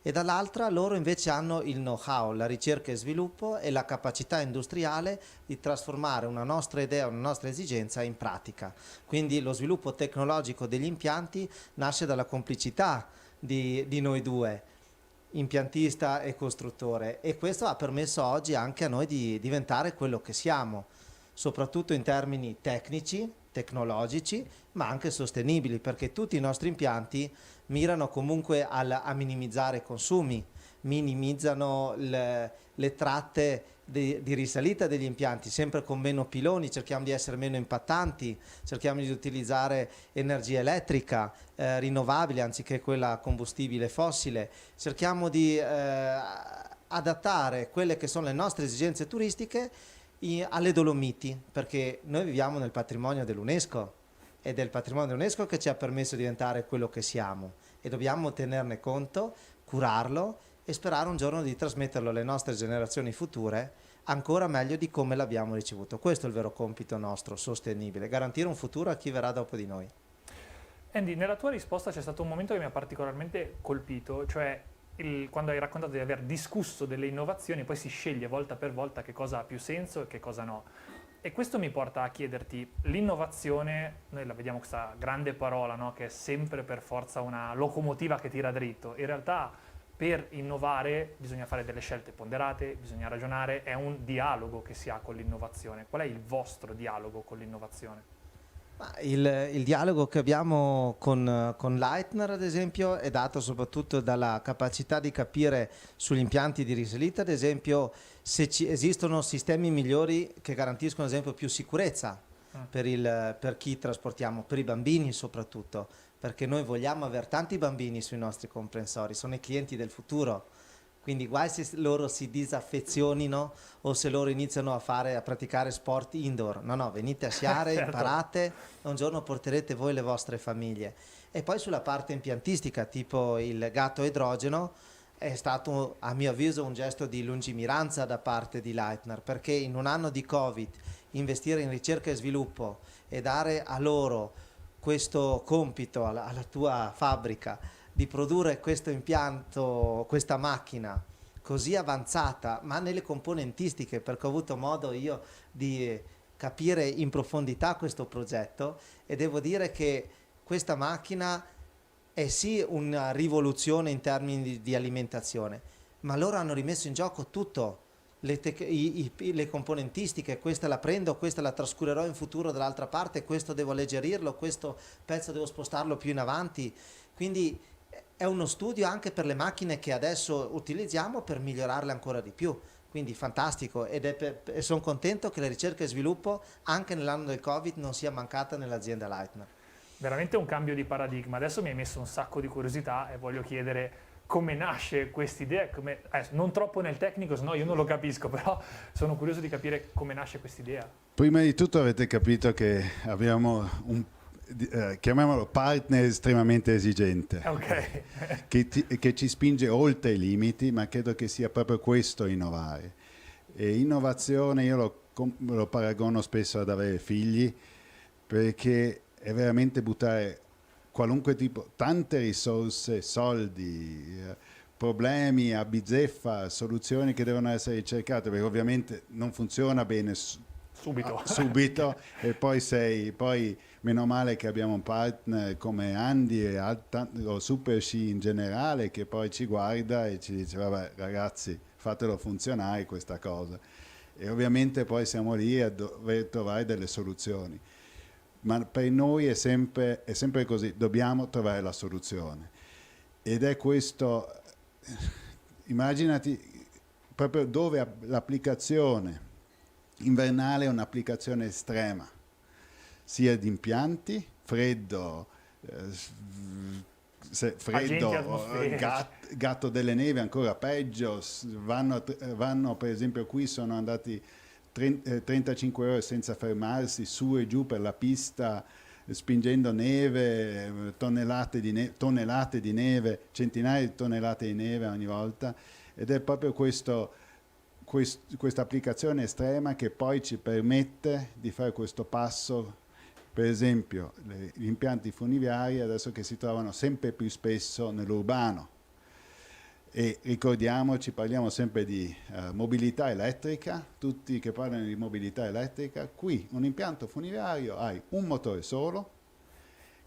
e dall'altra loro invece hanno il know-how, la ricerca e sviluppo e la capacità industriale di trasformare una nostra idea, una nostra esigenza in pratica. Quindi lo sviluppo tecnologico degli impianti nasce dalla complicità di noi due, impiantista e costruttore, e questo ha permesso oggi anche a noi di diventare quello che siamo, soprattutto in termini tecnici, tecnologici, ma anche sostenibili, perché tutti i nostri impianti mirano comunque a minimizzare i consumi, minimizzano le tratte di risalita degli impianti, sempre con meno piloni, cerchiamo di essere meno impattanti, cerchiamo di utilizzare energia elettrica rinnovabile anziché quella combustibile fossile, cerchiamo di adattare quelle che sono le nostre esigenze turistiche alle Dolomiti, perché noi viviamo nel patrimonio dell'UNESCO ed è il patrimonio dell'UNESCO che ci ha permesso di diventare quello che siamo e dobbiamo tenerne conto, curarlo e sperare un giorno di trasmetterlo alle nostre generazioni future ancora meglio di come l'abbiamo ricevuto. Questo è il vero compito nostro, sostenibile, garantire un futuro a chi verrà dopo di noi. Andy, nella tua risposta c'è stato un momento che mi ha particolarmente colpito, cioè quando hai raccontato di aver discusso delle innovazioni, poi si sceglie volta per volta che cosa ha più senso e che cosa no. E questo mi porta a chiederti, l'innovazione, noi la vediamo questa grande parola, no? Che è sempre per forza una locomotiva che tira dritto. In realtà per innovare bisogna fare delle scelte ponderate, bisogna ragionare, è un dialogo che si ha con l'innovazione. Qual è il vostro dialogo con l'innovazione? Il dialogo che abbiamo con Leitner, ad esempio, è dato soprattutto dalla capacità di capire sugli impianti di risalita, ad esempio, se esistono sistemi migliori che garantiscono, ad esempio, più sicurezza per chi trasportiamo, per i bambini soprattutto, perché noi vogliamo avere tanti bambini sui nostri comprensori, sono i clienti del futuro. Quindi guai se loro si disaffezionino o se loro iniziano a praticare sport indoor. No, venite a sciare, certo. Imparate e un giorno porterete voi le vostre famiglie. E poi sulla parte impiantistica, tipo il gatto idrogeno, è stato a mio avviso un gesto di lungimiranza da parte di Leitner, perché in un anno di Covid investire in ricerca e sviluppo e dare a loro questo compito alla tua fabbrica di produrre questo impianto, questa macchina così avanzata, ma nelle componentistiche, perché ho avuto modo io di capire in profondità questo progetto e devo dire che questa macchina è sì una rivoluzione in termini di alimentazione, ma loro hanno rimesso in gioco tutto, le componentistiche, questa la prendo, questa la trascurerò in futuro dall'altra parte, questo devo alleggerirlo, questo pezzo devo spostarlo più in avanti, quindi è uno studio anche per le macchine che adesso utilizziamo per migliorarle ancora di più. Quindi fantastico e sono contento che la ricerca e sviluppo anche nell'anno del Covid non sia mancata nell'azienda Leitner. Veramente un cambio di paradigma. Adesso mi hai messo un sacco di curiosità e voglio chiedere come nasce quest'idea, non troppo nel tecnico, sennò io non lo capisco, però sono curioso di capire come nasce quest'idea. Prima di tutto avete capito che abbiamo chiamiamolo partner estremamente esigente, Okay. che ci spinge oltre i limiti, ma credo che sia proprio questo innovare. E innovazione io lo paragono spesso ad avere figli, perché è veramente buttare qualunque tipo, tante risorse, soldi, problemi a bizzeffa, soluzioni che devono essere ricercate, perché ovviamente non funziona bene subito e poi meno male che abbiamo un partner come Andy o Super Sci in generale che poi ci guarda e ci dice vabbè ragazzi fatelo funzionare questa cosa, e ovviamente poi siamo lì a dover trovare delle soluzioni, ma per noi è sempre così, dobbiamo trovare la soluzione, ed è questo, immaginati proprio dove l'applicazione invernale è un'applicazione estrema, sia di impianti, freddo, gatto delle neve ancora peggio, vanno per esempio qui sono andati 35 ore senza fermarsi su e giù per la pista spingendo neve, tonnellate di neve, centinaia di tonnellate di neve ogni volta, ed è proprio questa applicazione estrema che poi ci permette di fare questo passo. Per esempio gli impianti funiviari adesso che si trovano sempre più spesso nell'urbano, E ricordiamoci, parliamo sempre di mobilità elettrica, tutti che parlano di mobilità elettrica, qui un impianto funerario hai un motore solo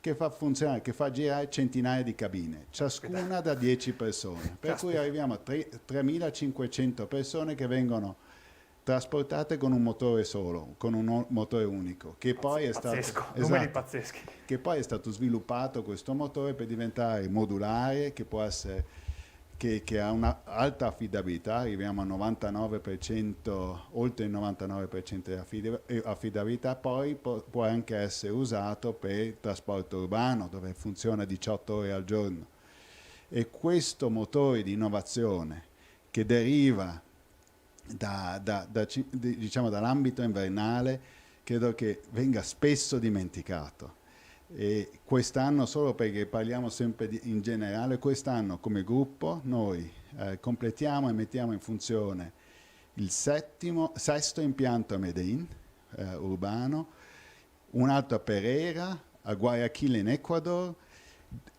che fa funzionare, che fa girare centinaia di cabine, ciascuna da 10 persone, per cui arriviamo a 3.500 persone che vengono trasportate con un motore solo, con un motore unico, che poi è stato, numeri pazzeschi. che poi è stato sviluppato questo motore per diventare modulare, che può essere che ha un'alta affidabilità, arriviamo al 99%, oltre il 99% di affidabilità, poi può anche essere usato per trasporto urbano, dove funziona 18 ore al giorno. E questo motore di innovazione che deriva diciamo, dall'ambito invernale, credo che venga spesso dimenticato. E quest'anno, solo perché parliamo sempre in generale, quest'anno come gruppo noi completiamo e mettiamo in funzione il sesto impianto a Medellín urbano, un altro a Pereira, a Guayaquil in Ecuador,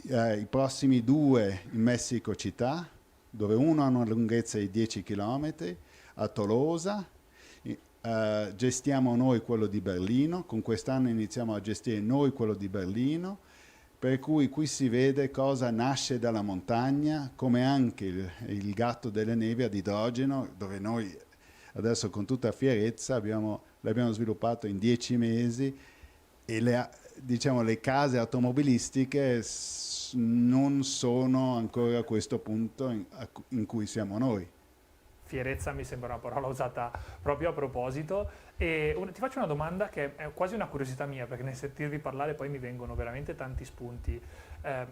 i prossimi 2 in Messico città, dove uno ha una lunghezza di 10 km, a Tolosa. Gestiamo noi quello di Berlino, con quest'anno iniziamo a gestire noi quello di Berlino, per cui qui si vede cosa nasce dalla montagna, come anche il gatto delle nevi ad idrogeno, dove noi adesso con tutta fierezza l'abbiamo sviluppato in 10 mesi e le case automobilistiche non sono ancora a questo punto in cui siamo noi. Fierezza mi sembra una parola usata proprio a proposito. E ti faccio una domanda che è quasi una curiosità mia, perché nel sentirvi parlare poi mi vengono veramente tanti spunti.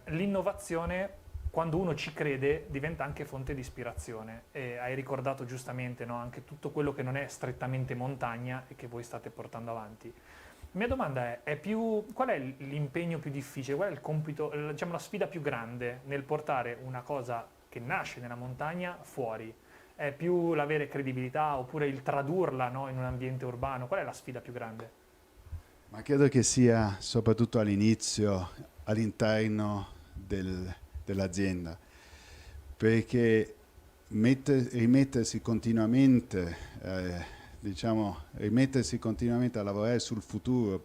L'innovazione, quando uno ci crede, diventa anche fonte di ispirazione. E hai ricordato giustamente, no, anche tutto quello che non è strettamente montagna e che voi state portando avanti. La mia domanda è qual è l'impegno più difficile, qual è il compito, diciamo la sfida più grande nel portare una cosa che nasce nella montagna fuori? È più l'avere credibilità oppure il tradurla, no, in un ambiente urbano? Qual è la sfida più grande? Ma credo che sia soprattutto all'inizio, all'interno dell'azienda, perché rimettersi continuamente a lavorare sul futuro,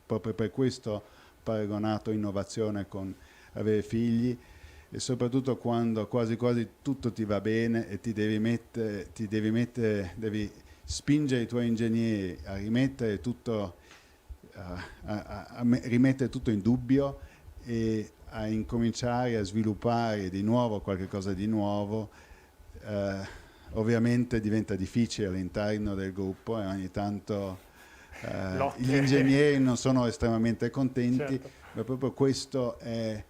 proprio per questo ho paragonato innovazione con avere figli, e soprattutto quando quasi tutto ti va bene e devi spingere i tuoi ingegneri a rimettere tutto in dubbio e a incominciare a sviluppare di nuovo qualcosa di nuovo. Ovviamente diventa difficile all'interno del gruppo e ogni tanto gli ingegneri non sono estremamente contenti, certo. Ma proprio questo è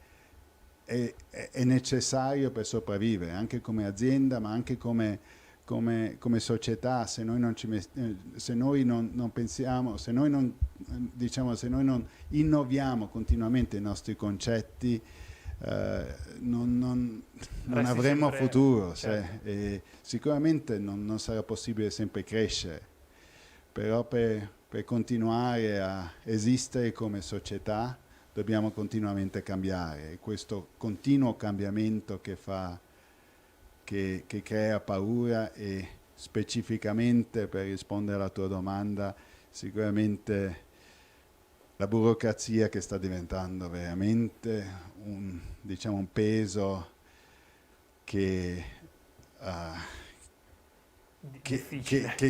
necessario per sopravvivere, anche come azienda, ma anche come società. Se noi non pensiamo, se noi non innoviamo continuamente i nostri concetti, non avremo futuro, certo. E sicuramente non sarà possibile sempre crescere, però per continuare a esistere come società dobbiamo continuamente cambiare, e questo continuo cambiamento che crea paura. E specificamente, per rispondere alla tua domanda, sicuramente la burocrazia, che sta diventando veramente un peso che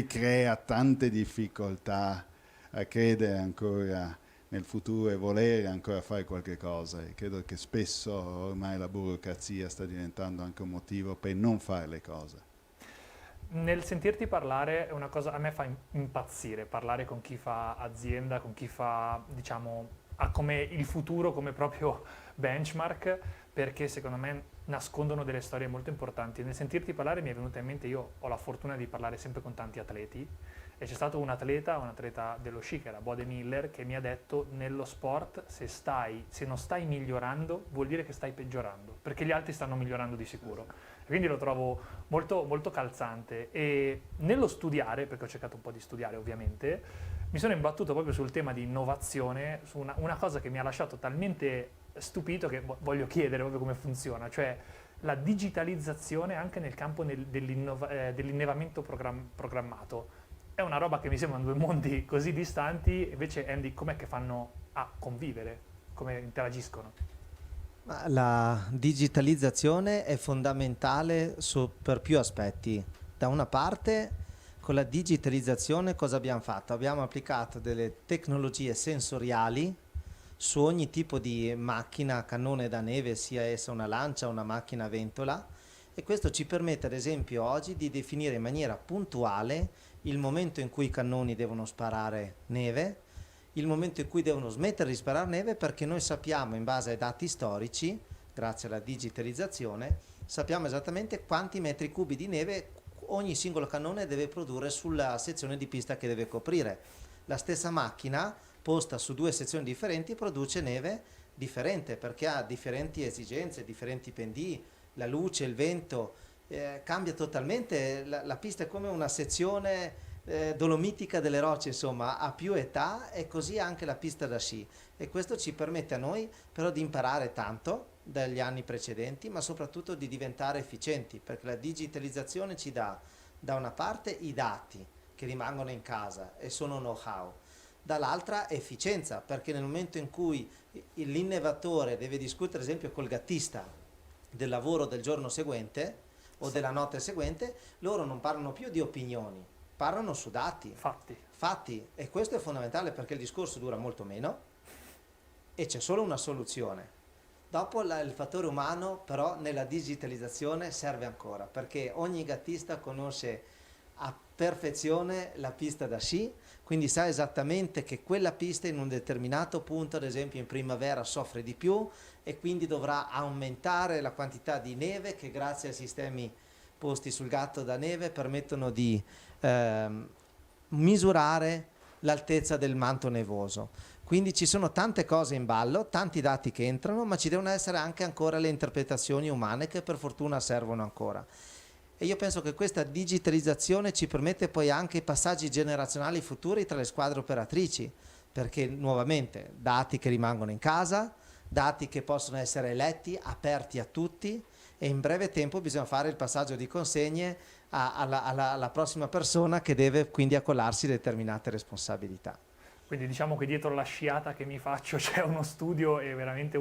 crea tante difficoltà a credere ancora nel futuro e volere ancora fare qualche cosa, e credo che spesso ormai la burocrazia sta diventando anche un motivo per non fare le cose. Nel sentirti parlare è una cosa, a me fa impazzire parlare con chi fa azienda, con chi fa, diciamo, ha come il futuro come proprio benchmark, perché secondo me nascondono delle storie molto importanti. Nel sentirti parlare mi è venuta in mente, io ho la fortuna di parlare sempre con tanti atleti, e c'è stato un atleta dello sci, che era Bode Miller, che mi ha detto: nello sport se non stai migliorando vuol dire che stai peggiorando, perché gli altri stanno migliorando di sicuro. E quindi lo trovo molto, molto calzante. E nello studiare, perché ho cercato un po' di studiare ovviamente, mi sono imbattuto proprio sul tema di innovazione, su una cosa che mi ha lasciato talmente stupito che voglio chiedere proprio come funziona, cioè la digitalizzazione anche nel campo dell'innevamento programmato. È una roba che mi sembrano due mondi così distanti, invece Andy, com'è che fanno a convivere? Come interagiscono? Ma la digitalizzazione è fondamentale per più aspetti. Da una parte, con la digitalizzazione cosa abbiamo fatto? Abbiamo applicato delle tecnologie sensoriali su ogni tipo di macchina, cannone da neve, sia essa una lancia o una macchina a ventola, e questo ci permette ad esempio oggi di definire in maniera puntuale il momento in cui i cannoni devono sparare neve, il momento in cui devono smettere di sparare neve, perché noi sappiamo in base ai dati storici, grazie alla digitalizzazione, sappiamo esattamente quanti metri cubi di neve ogni singolo cannone deve produrre sulla sezione di pista che deve coprire. La stessa macchina posta su due sezioni differenti produce neve differente perché ha differenti esigenze, differenti pendii, la luce, il vento, cambia totalmente. La pista è come una sezione dolomitica delle rocce, insomma, ha più età, e così anche la pista da sci, e questo ci permette a noi però di imparare tanto dagli anni precedenti, ma soprattutto di diventare efficienti, perché la digitalizzazione ci dà da una parte i dati che rimangono in casa e sono know-how, dall'altra efficienza, perché nel momento in cui l'innevatore deve discutere ad esempio col gattista del lavoro del giorno seguente o della notte seguente, loro non parlano più di opinioni, parlano su dati, fatti, e questo è fondamentale perché il discorso dura molto meno e c'è solo una soluzione. Dopo il fattore umano però nella digitalizzazione serve ancora, perché ogni gattista conosce a perfezione la pista da sci, quindi sa esattamente che quella pista in un determinato punto, ad esempio in primavera, soffre di più e quindi dovrà aumentare la quantità di neve che grazie ai sistemi posti sul gatto da neve permettono di misurare l'altezza del manto nevoso. Quindi ci sono tante cose in ballo, tanti dati che entrano, ma ci devono essere anche ancora le interpretazioni umane che per fortuna servono ancora. E io penso che questa digitalizzazione ci permette poi anche i passaggi generazionali futuri tra le squadre operatrici, perché nuovamente dati che rimangono in casa, dati che possono essere letti, aperti a tutti, e in breve tempo bisogna fare il passaggio di consegne alla prossima persona che deve quindi accollarsi determinate responsabilità. Quindi diciamo che dietro la sciata che mi faccio c'è uno studio e veramente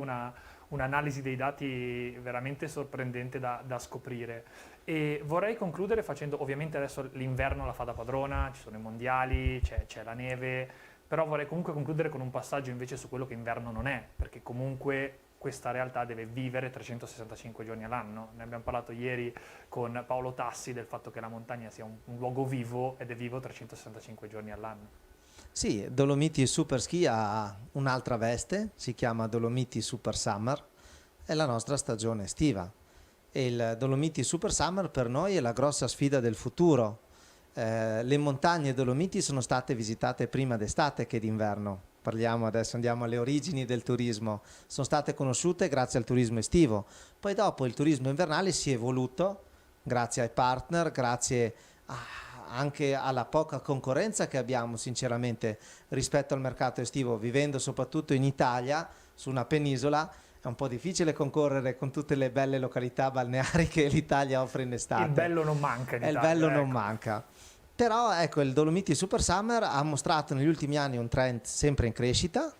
un'analisi dei dati veramente sorprendente da scoprire. E vorrei concludere facendo, ovviamente adesso l'inverno la fa da padrona, ci sono i mondiali, c'è la neve, però vorrei comunque concludere con un passaggio invece su quello che inverno non è, perché comunque questa realtà deve vivere 365 giorni all'anno. Ne abbiamo parlato ieri con Paolo Tassi del fatto che la montagna sia un luogo vivo ed è vivo 365 giorni all'anno. Sì, Dolomiti Super Ski ha un'altra veste, si chiama Dolomiti Super Summer, è la nostra stagione estiva. E il Dolomiti Super Summer per noi è la grossa sfida del futuro. Le montagne Dolomiti sono state visitate prima d'estate che d'inverno. Parliamo adesso, andiamo alle origini del turismo. Sono state conosciute grazie al turismo estivo. Poi dopo il turismo invernale si è evoluto grazie ai partner, grazie anche alla poca concorrenza che abbiamo sinceramente rispetto al mercato estivo. Vivendo soprattutto in Italia, su una penisola, è un po' difficile concorrere con tutte le belle località balneari che l'Italia offre in estate. Il bello non manca in Italia, il bello non manca. Però ecco, il Dolomiti Super Summer ha mostrato negli ultimi anni un trend sempre in crescita,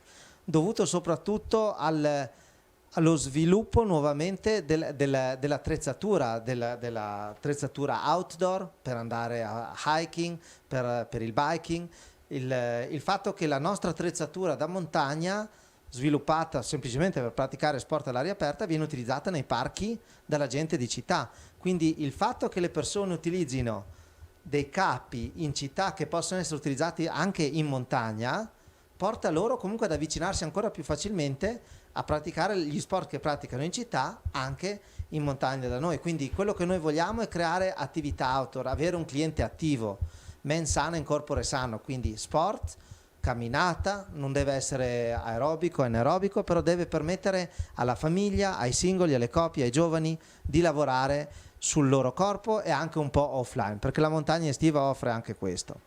dovuto soprattutto allo sviluppo nuovamente dell'attrezzatura, dell'attrezzatura outdoor per andare a hiking, per il biking, il fatto che la nostra attrezzatura da montagna, sviluppata semplicemente per praticare sport all'aria aperta, viene utilizzata nei parchi dalla gente di città. Quindi il fatto che le persone utilizzino dei capi in città che possono essere utilizzati anche in montagna porta loro comunque ad avvicinarsi ancora più facilmente a praticare gli sport che praticano in città anche in montagna da noi. Quindi quello che noi vogliamo è creare attività outdoor, avere un cliente attivo, mens sana in corpore sano, quindi sport, camminata, non deve essere aerobico, anaerobico, però deve permettere alla famiglia, ai singoli, alle coppie, ai giovani di lavorare sul loro corpo e anche un po' offline, perché la montagna estiva offre anche questo.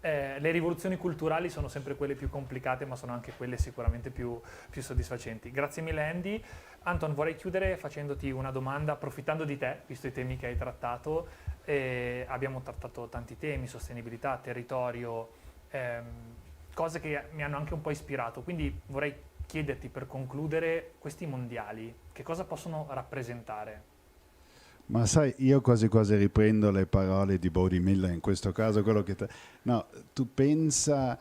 Le rivoluzioni culturali sono sempre quelle più complicate, ma sono anche quelle sicuramente più soddisfacenti. Grazie mille Andy. Anton, vorrei chiudere facendoti una domanda, approfittando di te, visto i temi che hai trattato. Abbiamo trattato tanti temi, sostenibilità, territorio, cose che mi hanno anche un po' ispirato. Quindi vorrei chiederti, per concludere, questi mondiali, che cosa possono rappresentare? Ma sai, io quasi quasi riprendo le parole di Bode Miller in questo caso, quello che no, tu pensa,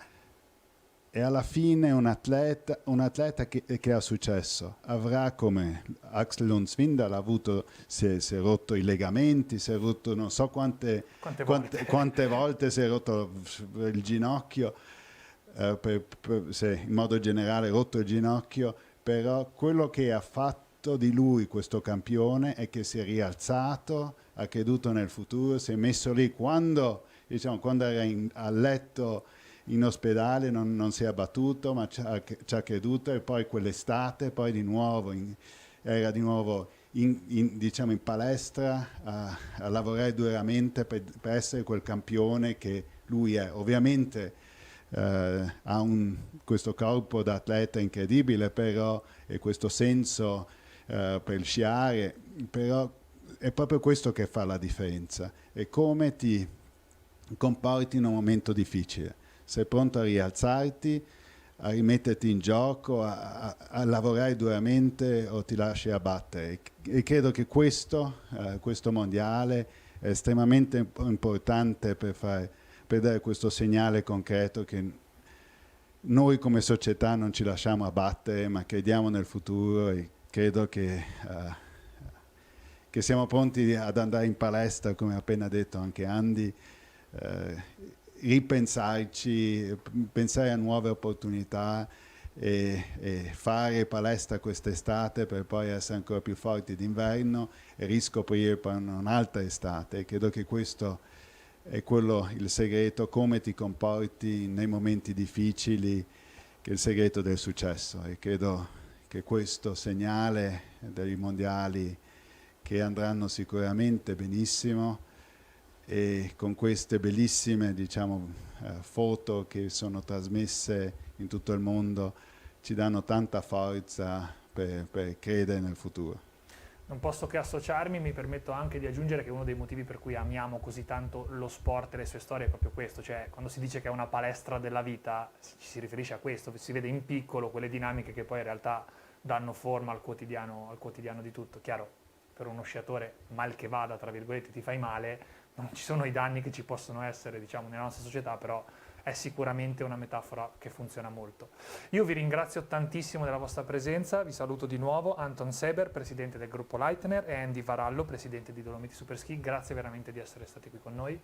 e alla fine un atleta che ha successo avrà, come Axel Lund Svindal ha avuto, si è rotto i legamenti, si è rotto non so quante volte si è rotto il ginocchio, in modo generale rotto il ginocchio, però quello che ha fatto di lui questo campione è che si è rialzato, ha creduto nel futuro, si è messo lì quando era a letto in ospedale, non si è abbattuto, ma ci ha creduto, e poi quell'estate poi di nuovo era di nuovo in palestra a lavorare duramente per essere quel campione che lui è. Ovviamente ha questo corpo da atleta incredibile, però, e questo senso per sciare, però è proprio questo che fa la differenza, è come ti comporti in un momento difficile. Sei pronto a rialzarti, a rimetterti in gioco, a lavorare duramente, o ti lasci abbattere. E credo che questo mondiale è estremamente importante per dare questo segnale concreto che noi come società non ci lasciamo abbattere, ma crediamo nel futuro, e credo che siamo pronti ad andare in palestra, come ha appena detto anche Andy, ripensarci, pensare a nuove opportunità e fare palestra quest'estate per poi essere ancora più forti d'inverno e riscoprire poi un'altra estate. Credo che questo è il segreto, come ti comporti nei momenti difficili, che è il segreto del successo, e credo che questo segnale dei mondiali, che andranno sicuramente benissimo, e con queste bellissime foto che sono trasmesse in tutto il mondo, ci danno tanta forza per credere nel futuro. Non posso che associarmi, mi permetto anche di aggiungere che uno dei motivi per cui amiamo così tanto lo sport e le sue storie è proprio questo, cioè quando si dice che è una palestra della vita ci si riferisce a questo, si vede in piccolo quelle dinamiche che poi in realtà danno forma al quotidiano di tutto. Chiaro, per uno sciatore mal che vada, tra virgolette, ti fai male, non ci sono i danni che ci possono essere, nella nostra società, però è sicuramente una metafora che funziona molto. Io vi ringrazio tantissimo della vostra presenza, vi saluto di nuovo, Anton Seber, presidente del gruppo Leitner, e Andy Varallo, presidente di Dolomiti Superski. Grazie veramente di essere stati qui con noi.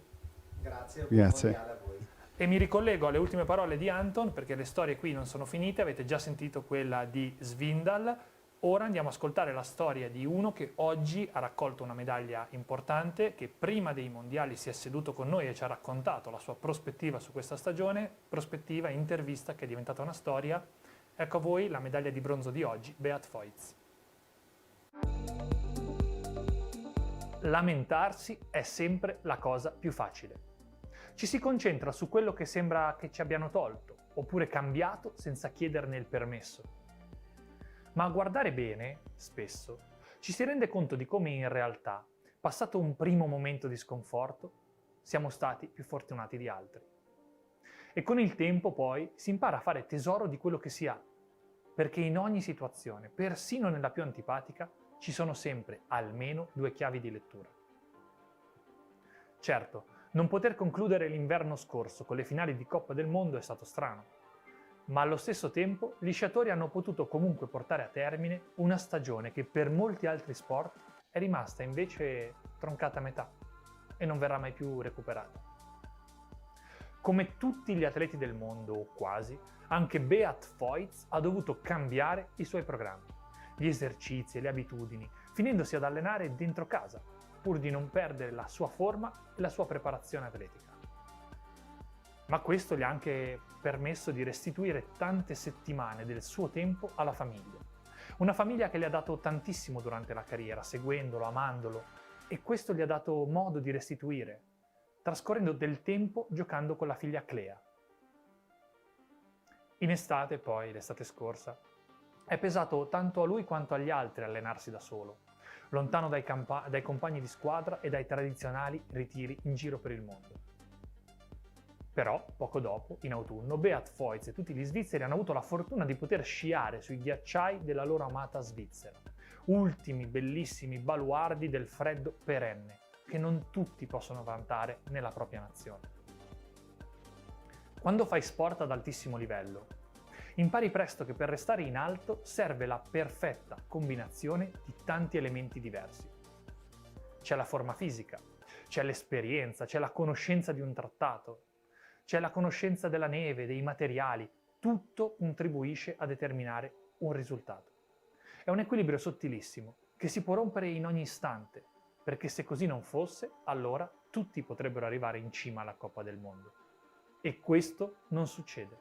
Grazie. Grazie. A voi. E mi ricollego alle ultime parole di Anton, perché le storie qui non sono finite, avete già sentito quella di Svindal. Ora andiamo ad ascoltare la storia di uno che oggi ha raccolto una medaglia importante, che prima dei mondiali si è seduto con noi e ci ha raccontato la sua prospettiva su questa stagione, prospettiva, intervista che è diventata una storia. Ecco a voi la medaglia di bronzo di oggi, Beat Feuz. Lamentarsi è sempre la cosa più facile. Ci si concentra su quello che sembra che ci abbiano tolto, oppure cambiato senza chiederne il permesso. Ma a guardare bene, spesso, ci si rende conto di come in realtà, passato un primo momento di sconforto, siamo stati più fortunati di altri. E con il tempo poi si impara a fare tesoro di quello che si ha, perché in ogni situazione, persino nella più antipatica, ci sono sempre almeno 2 chiavi di lettura. Certo, non poter concludere l'inverno scorso con le finali di Coppa del Mondo è stato strano, ma allo stesso tempo gli sciatori hanno potuto comunque portare a termine una stagione che per molti altri sport è rimasta invece troncata a metà e non verrà mai più recuperata. Come tutti gli atleti del mondo, o quasi, anche Beat Feuz ha dovuto cambiare i suoi programmi, gli esercizi e le abitudini, finendosi ad allenare dentro casa, pur di non perdere la sua forma e la sua preparazione atletica. Ma questo gli ha anche permesso di restituire tante settimane del suo tempo alla famiglia. Una famiglia che gli ha dato tantissimo durante la carriera, seguendolo, amandolo, e questo gli ha dato modo di restituire trascorrendo del tempo giocando con la figlia Clea. In estate, poi, l'estate scorsa, è pesato tanto a lui quanto agli altri allenarsi da solo, lontano dai compagni di squadra e dai tradizionali ritiri in giro per il mondo. Però, poco dopo, in autunno, Beat Feuz e tutti gli svizzeri hanno avuto la fortuna di poter sciare sui ghiacciai della loro amata Svizzera, ultimi bellissimi baluardi del freddo perenne, che non tutti possono vantare nella propria nazione. Quando fai sport ad altissimo livello, impari presto che per restare in alto serve la perfetta combinazione di tanti elementi diversi. C'è la forma fisica, c'è l'esperienza, c'è la conoscenza di un trattato, c'è la conoscenza della neve, dei materiali, tutto contribuisce a determinare un risultato. È un equilibrio sottilissimo che si può rompere in ogni istante, perché se così non fosse, allora tutti potrebbero arrivare in cima alla Coppa del Mondo. E questo non succede.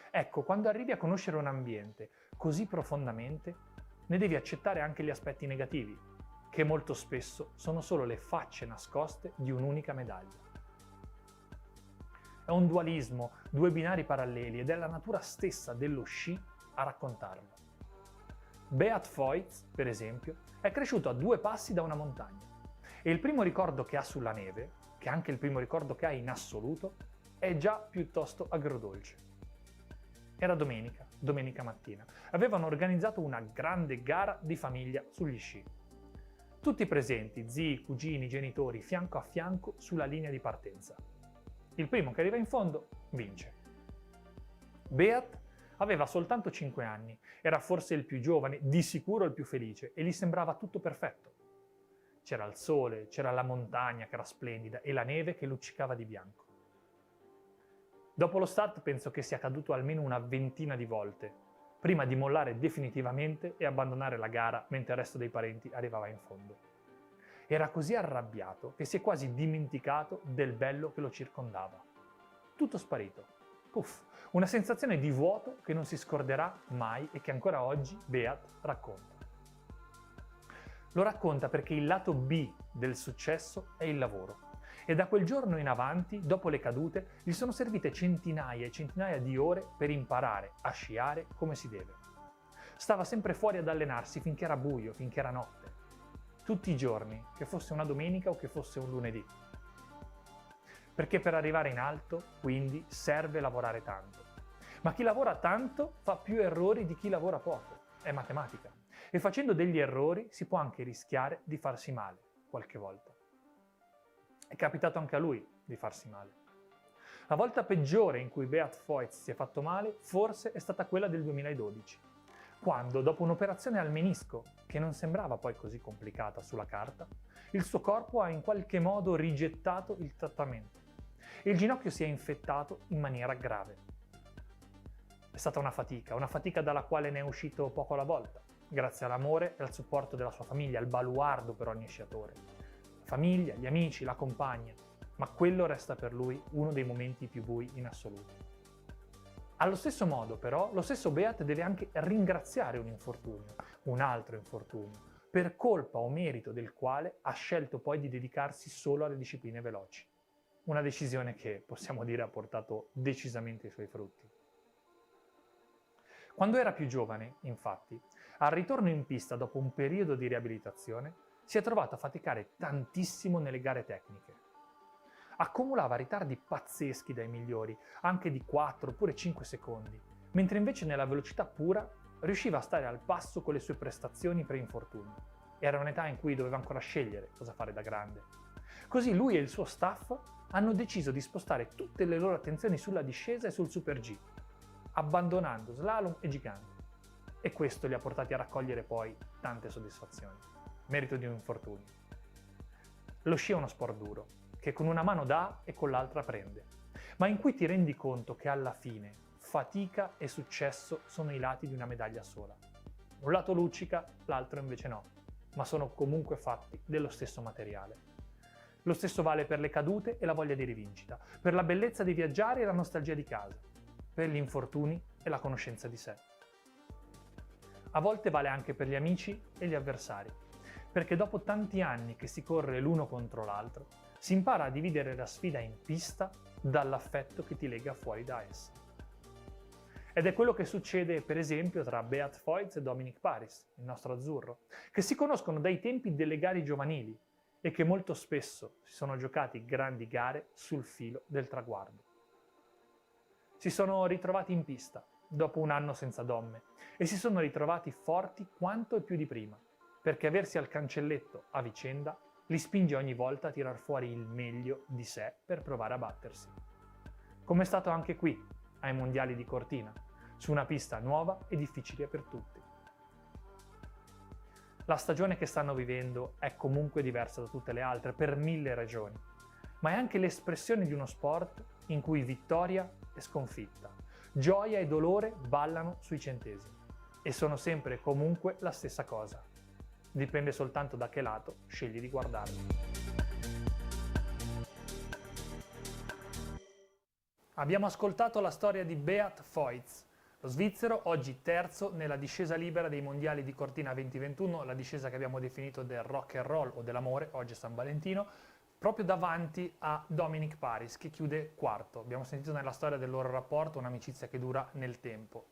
Ecco, quando arrivi a conoscere un ambiente così profondamente, ne devi accettare anche gli aspetti negativi, che molto spesso sono solo le facce nascoste di un'unica medaglia. È un dualismo, due binari paralleli ed è la natura stessa dello sci a raccontarlo. Beat Feuz, per esempio, è cresciuto a 2 passi da una montagna e il primo ricordo che ha sulla neve, che è anche il primo ricordo che ha in assoluto, è già piuttosto agrodolce. Era domenica mattina. Avevano organizzato una grande gara di famiglia sugli sci. Tutti presenti, zii, cugini, genitori, fianco a fianco sulla linea di partenza. Il primo che arriva in fondo vince. Beat aveva soltanto 5 anni, era forse il più giovane, di sicuro il più felice, e gli sembrava tutto perfetto. C'era il sole, c'era la montagna che era splendida e la neve che luccicava di bianco. Dopo lo start penso che sia caduto almeno una ventina di volte, prima di mollare definitivamente e abbandonare la gara mentre il resto dei parenti arrivava in fondo. Era così arrabbiato che si è quasi dimenticato del bello che lo circondava. Tutto sparito. Puff, una sensazione di vuoto che non si scorderà mai e che ancora oggi Beat racconta. Lo racconta perché il lato B del successo è il lavoro. E da quel giorno in avanti, dopo le cadute, gli sono servite centinaia e centinaia di ore per imparare a sciare come si deve. Stava sempre fuori ad allenarsi finché era buio, finché era notte. Tutti i giorni, che fosse una domenica o che fosse un lunedì. Perché per arrivare in alto, quindi, serve lavorare tanto. Ma chi lavora tanto fa più errori di chi lavora poco. È matematica. E facendo degli errori si può anche rischiare di farsi male, qualche volta. È capitato anche a lui di farsi male. La volta peggiore in cui Beat Feuz si è fatto male forse è stata quella del 2012, quando, dopo un'operazione al menisco, che non sembrava poi così complicata sulla carta, il suo corpo ha in qualche modo rigettato il trattamento e il ginocchio si è infettato in maniera grave. È stata una fatica dalla quale ne è uscito poco alla volta, grazie all'amore e al supporto della sua famiglia, al baluardo per ogni sciatore. La famiglia, gli amici, la compagna, ma quello resta per lui uno dei momenti più bui in assoluto. Allo stesso modo, però, lo stesso Beat deve anche ringraziare un altro infortunio, per colpa o merito del quale ha scelto poi di dedicarsi solo alle discipline veloci. Una decisione che, possiamo dire, ha portato decisamente i suoi frutti. Quando era più giovane, infatti, al ritorno in pista dopo un periodo di riabilitazione, si è trovato a faticare tantissimo nelle gare tecniche. Accumulava ritardi pazzeschi dai migliori, anche di 4 oppure 5 secondi, mentre invece nella velocità pura riusciva a stare al passo con le sue prestazioni pre-infortunio. Era un'età in cui doveva ancora scegliere cosa fare da grande. Così lui e il suo staff hanno deciso di spostare tutte le loro attenzioni sulla discesa e sul Super G, abbandonando slalom e giganti. E questo li ha portati a raccogliere poi tante soddisfazioni, merito di un infortunio. Lo sci è uno sport duro, che con una mano dà e con l'altra prende, ma in cui ti rendi conto che alla fine fatica e successo sono i lati di una medaglia sola. Un lato luccica, l'altro invece no, ma sono comunque fatti dello stesso materiale. Lo stesso vale per le cadute e la voglia di rivincita, per la bellezza di viaggiare e la nostalgia di casa, per gli infortuni e la conoscenza di sé. A volte vale anche per gli amici e gli avversari, perché dopo tanti anni che si corre l'uno contro l'altro, Si impara a dividere la sfida in pista dall'affetto che ti lega fuori da essa. Ed è quello che succede per esempio tra Beat Feuz e Dominic Paris, il nostro azzurro, che si conoscono dai tempi delle gare giovanili e che molto spesso si sono giocati grandi gare sul filo del traguardo. Si sono ritrovati in pista dopo un anno senza Domme e si sono ritrovati forti quanto e più di prima, perché aversi al cancelletto a vicenda li spinge ogni volta a tirar fuori il meglio di sé per provare a battersi. Come è stato anche qui, ai Mondiali di Cortina, su una pista nuova e difficile per tutti. La stagione che stanno vivendo è comunque diversa da tutte le altre per 1000 ragioni, ma è anche l'espressione di uno sport in cui vittoria e sconfitta, gioia e dolore ballano sui centesimi e sono sempre e comunque la stessa cosa. Dipende soltanto da che lato scegli di guardarli. Abbiamo ascoltato la storia di Beat Feuz, lo svizzero, oggi terzo nella discesa libera dei mondiali di Cortina 2021, la discesa che abbiamo definito del rock and roll o dell'amore, oggi è San Valentino, proprio davanti a Dominic Paris, che chiude quarto. Abbiamo sentito nella storia del loro rapporto un'amicizia che dura nel tempo.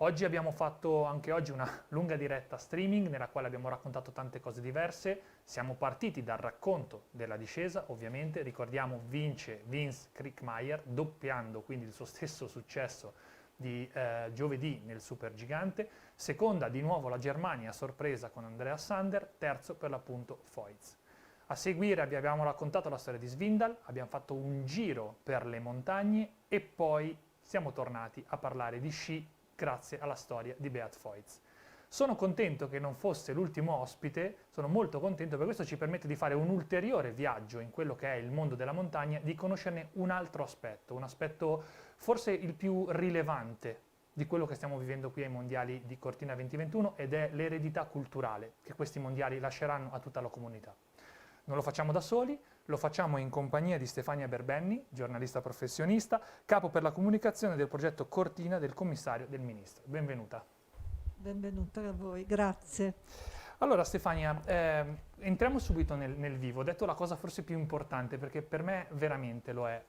Oggi abbiamo fatto anche oggi una lunga diretta streaming nella quale abbiamo raccontato tante cose diverse. Siamo partiti dal racconto della discesa, ovviamente, ricordiamo vince Vince Kriegmeier, doppiando quindi il suo stesso successo di giovedì nel Supergigante. Seconda di nuovo la Germania a sorpresa con Andreas Sander, terzo per l'appunto Feuz. A seguire abbiamo raccontato la storia di Svindal, abbiamo fatto un giro per le montagne e poi siamo tornati a parlare di sci grazie alla storia di Beat Feuz. Sono contento che non fosse l'ultimo ospite, sono molto contento perché questo ci permette di fare un ulteriore viaggio in quello che è il mondo della montagna, di conoscerne un altro aspetto, un aspetto forse il più rilevante di quello che stiamo vivendo qui ai Mondiali di Cortina 2021 ed è l'eredità culturale che questi mondiali lasceranno a tutta la comunità. Non lo facciamo da soli, lo facciamo in compagnia di Stefania Berbenni, giornalista professionista, capo per la comunicazione del progetto Cortina del commissario del ministro. Benvenuta. Benvenuta a voi, grazie. Allora Stefania, entriamo subito nel vivo. Ho detto la cosa forse più importante perché per me veramente lo è.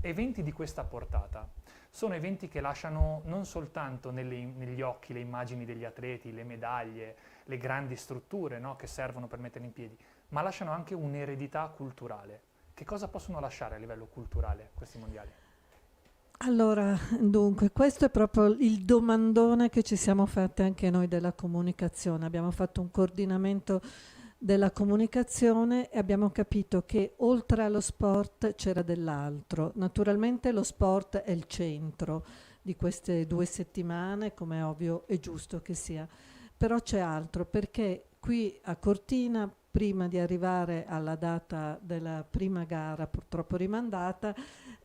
Eventi di questa portata sono eventi che lasciano non soltanto negli occhi le immagini degli atleti, le medaglie, le grandi strutture, no, che servono per metterli in piedi, ma lasciano anche un'eredità culturale. Che cosa possono lasciare a livello culturale questi mondiali? Allora, dunque, questo è proprio il domandone che ci siamo fatti anche noi della comunicazione. Abbiamo fatto un coordinamento della comunicazione e abbiamo capito che oltre allo sport c'era dell'altro. Naturalmente lo sport è il centro di queste 2 settimane, come è ovvio e giusto che sia. Però c'è altro, perché qui a Cortina, prima di arrivare alla data della prima gara, purtroppo rimandata,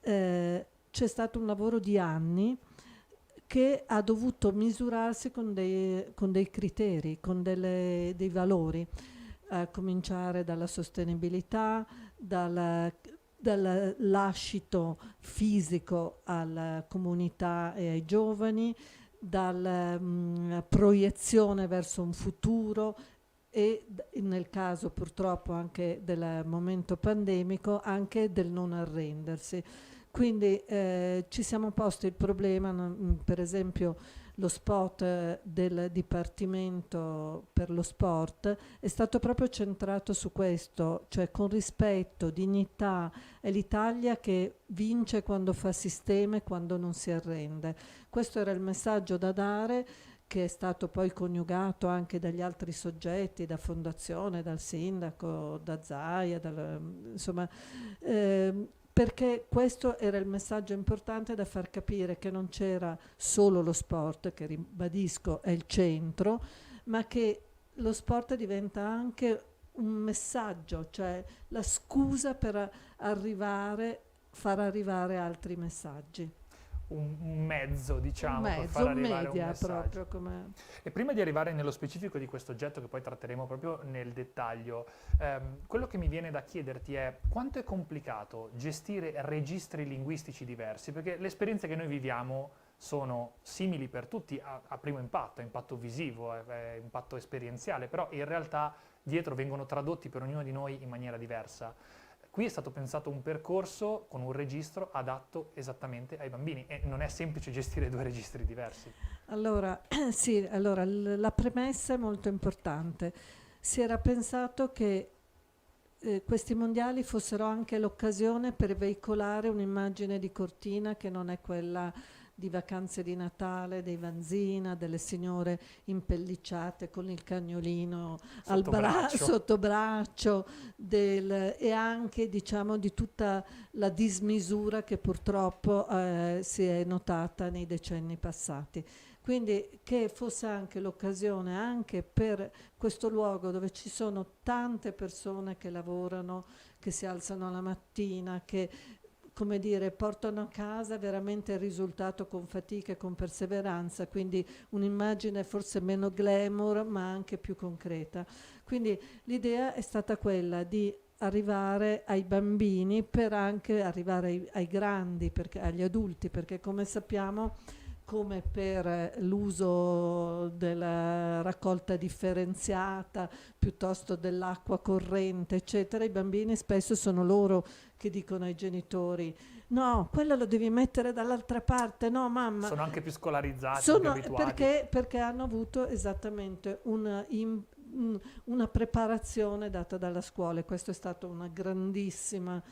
c'è stato un lavoro di anni che ha dovuto misurarsi con dei criteri, con dei valori, a cominciare dalla sostenibilità, dal lascito fisico alla comunità e ai giovani, dalla proiezione verso un futuro e nel caso purtroppo anche del momento pandemico anche del non arrendersi. Quindi ci siamo posti il problema, per esempio lo spot del Dipartimento per lo Sport è stato proprio centrato su questo, cioè con rispetto, dignità, è l'Italia che vince quando fa sistema e quando non si arrende. Questo era il messaggio da dare, che è stato poi coniugato anche dagli altri soggetti, da Fondazione, dal Sindaco, da Zaia, insomma, perché questo era il messaggio importante da far capire che non c'era solo lo sport, che ribadisco è il centro, ma che lo sport diventa anche un messaggio, cioè la scusa per far arrivare altri messaggi. Un mezzo, diciamo, per far un arrivare media un messaggio. proprio. E prima di arrivare nello specifico di questo oggetto, che poi tratteremo proprio nel dettaglio, quello che mi viene da chiederti è quanto è complicato gestire registri linguistici diversi, perché le esperienze che noi viviamo sono simili per tutti a primo impatto visivo, impatto esperienziale, però in realtà dietro vengono tradotti per ognuno di noi in maniera diversa. Qui è stato pensato un percorso con un registro adatto esattamente ai bambini e non è semplice gestire 2 registri diversi. Allora, sì, allora la premessa è molto importante. Si era pensato che questi mondiali fossero anche l'occasione per veicolare un'immagine di Cortina che non è quella di vacanze di Natale, dei Vanzina, delle signore impellicciate con il cagnolino sotto braccio, e anche diciamo di tutta la dismisura che purtroppo si è notata nei decenni passati. Quindi che fosse anche l'occasione anche per questo luogo dove ci sono tante persone che lavorano, che si alzano la mattina, che come dire, portano a casa veramente il risultato con fatica e con perseveranza, quindi un'immagine forse meno glamour ma anche più concreta. Quindi l'idea è stata quella di arrivare ai bambini per anche arrivare ai grandi, agli adulti, perché come sappiamo, come per l'uso della raccolta differenziata piuttosto dell'acqua corrente, eccetera, i bambini spesso sono loro che dicono ai genitori: no, quello lo devi mettere dall'altra parte, no mamma. Sono anche più scolarizzati, più abituati. Perché hanno avuto esattamente una preparazione data dalla scuola, e questo è stato una grandissima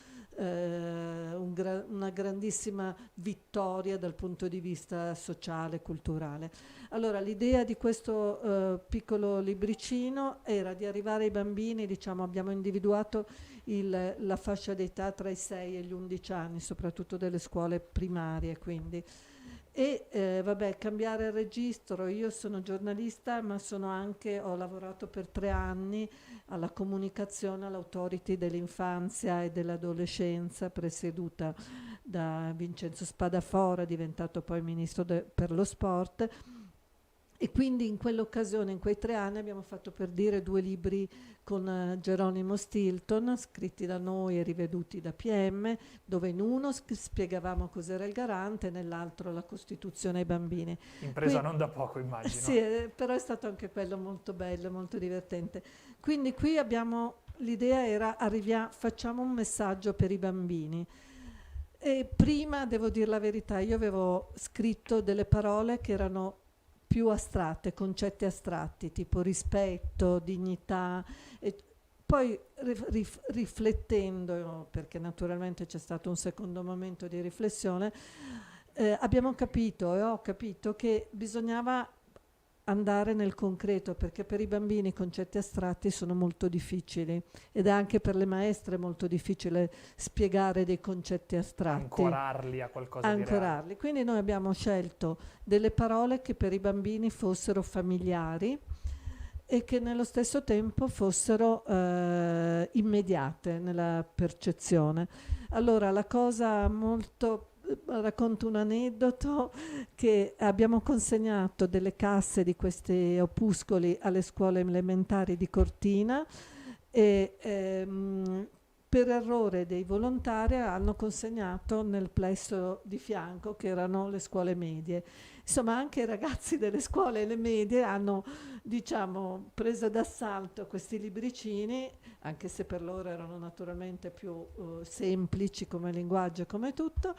vittoria dal punto di vista sociale e culturale. Allora l'idea di questo piccolo libricino era di arrivare ai bambini, diciamo, abbiamo individuato la fascia d'età tra i 6 e gli 11 anni, soprattutto delle scuole primarie, quindi. E cambiare il registro. Io sono giornalista, ma ho lavorato per 3 anni alla comunicazione all'Authority dell'infanzia e dell'adolescenza, presieduta da Vincenzo Spadafora, diventato poi ministro per lo sport. E quindi in quell'occasione, in quei 3 anni, abbiamo fatto, per dire, 2 libri con Geronimo Stilton, scritti da noi e riveduti da PM, dove in uno spiegavamo cos'era il garante e nell'altro la Costituzione ai bambini. Impresa non da poco, immagino. Sì, però è stato anche quello molto bello, molto divertente. Quindi qui l'idea era facciamo un messaggio per i bambini. E prima, devo dire la verità, io avevo scritto delle parole che erano più astratte, concetti astratti, tipo rispetto, dignità, e poi riflettendo, perché naturalmente c'è stato un secondo momento di riflessione, abbiamo capito e ho capito che bisognava andare nel concreto, perché per i bambini i concetti astratti sono molto difficili ed è anche per le maestre molto difficile spiegare dei concetti astratti, ancorarli a qualcosa di reale. Quindi noi abbiamo scelto delle parole che per i bambini fossero familiari e che nello stesso tempo fossero immediate nella percezione. Allora la cosa racconto un aneddoto, che abbiamo consegnato delle casse di questi opuscoli alle scuole elementari di Cortina e per errore dei volontari hanno consegnato nel plesso di fianco, che erano le scuole medie. Insomma, anche i ragazzi delle scuole e le medie hanno, diciamo, preso d'assalto questi libricini, anche se per loro erano naturalmente più semplici come linguaggio e come tutto,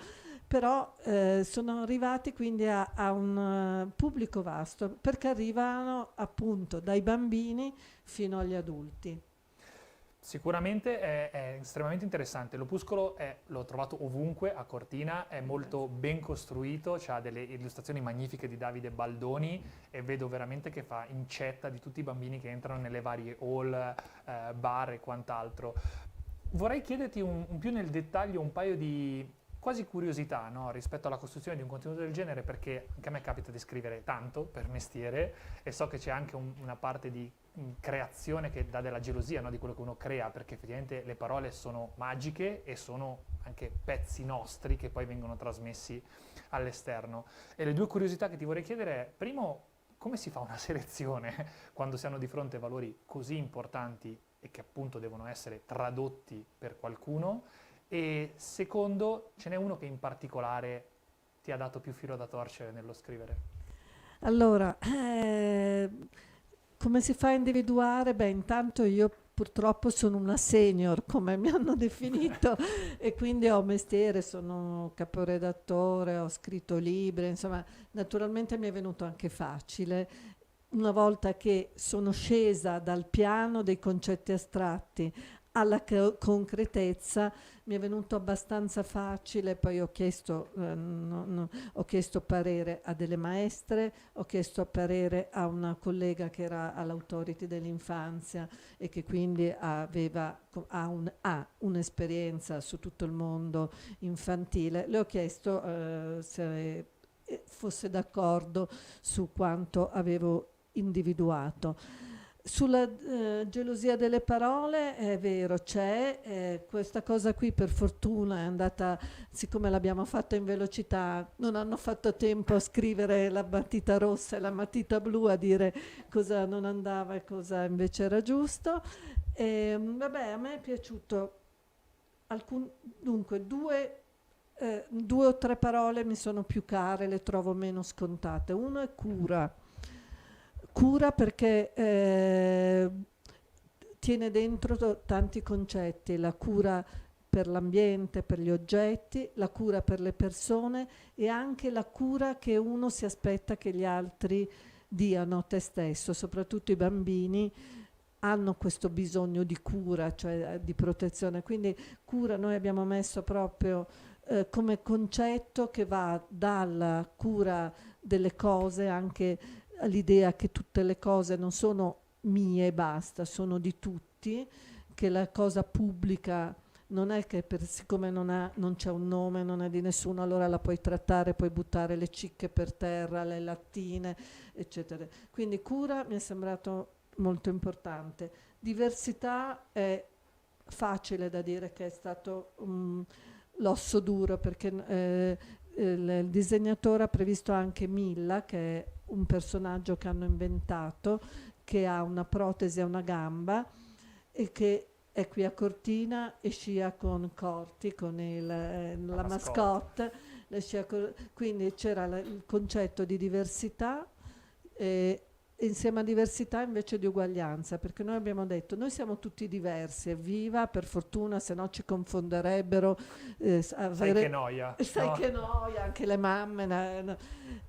però sono arrivati quindi a un pubblico vasto, perché arrivano appunto dai bambini fino agli adulti. Sicuramente è estremamente interessante. L'opuscolo l'ho trovato ovunque a Cortina, è molto ben costruito, ha delle illustrazioni magnifiche di Davide Baldoni e vedo veramente che fa incetta di tutti i bambini che entrano nelle varie hall, bar e quant'altro. Vorrei chiederti un più nel dettaglio un paio di quasi curiosità, no? Rispetto alla costruzione di un contenuto del genere, perché anche a me capita di scrivere tanto per mestiere e so che c'è anche una parte di creazione che dà della gelosia, no? Di quello che uno crea, perché effettivamente le parole sono magiche e sono anche pezzi nostri che poi vengono trasmessi all'esterno. E le 2 curiosità che ti vorrei chiedere è, primo, come si fa una selezione quando si hanno di fronte valori così importanti e che appunto devono essere tradotti per qualcuno? E secondo, ce n'è uno che in particolare ti ha dato più filo da torcere nello scrivere? Allora, come si fa a individuare? Beh, intanto io purtroppo sono una senior, come mi hanno definito, e quindi ho mestiere, sono caporedattore, ho scritto libri, insomma, naturalmente mi è venuto anche facile. Una volta che sono scesa dal piano dei concetti astratti alla concretezza, mi è venuto abbastanza facile. Poi ho chiesto, ho chiesto parere a delle maestre, ho chiesto parere a una collega che era all'Authority dell'infanzia e che quindi ha un'esperienza su tutto il mondo infantile. Le ho chiesto se fosse d'accordo su quanto avevo individuato. Sulla gelosia delle parole è vero, c'è questa cosa qui, per fortuna è andata, siccome l'abbiamo fatta in velocità, non hanno fatto tempo a scrivere la matita rossa e la matita blu, a dire cosa non andava e cosa invece era giusto. Vabbè, a me è piaciuto dunque due o tre parole mi sono più care, le trovo meno scontate. Uno è cura. Cura perché tiene dentro tanti concetti: la cura per l'ambiente, per gli oggetti, la cura per le persone e anche la cura che uno si aspetta che gli altri diano a te stesso. Soprattutto i bambini hanno questo bisogno di cura, cioè di protezione. Quindi cura noi abbiamo messo proprio come concetto che va dalla cura delle cose anche all'idea che tutte le cose non sono mie e basta, sono di tutti, che la cosa pubblica non è che siccome non c'è un nome, non è di nessuno, allora la puoi trattare, puoi buttare le cicche per terra, le lattine, eccetera. Quindi cura mi è sembrato molto importante. Diversità è facile da dire che è stato l'osso duro, perché il disegnatore ha previsto anche Milla, che è un personaggio che hanno inventato, che ha una protesi a una gamba e che è qui a Cortina e scia con Corti, con la mascotte. Quindi c'era il concetto di diversità e insieme a diversità invece di uguaglianza, perché noi abbiamo detto noi siamo tutti diversi, evviva, per fortuna, se no ci confonderebbero. Sai che noia. Sai no? che noia, anche le mamme.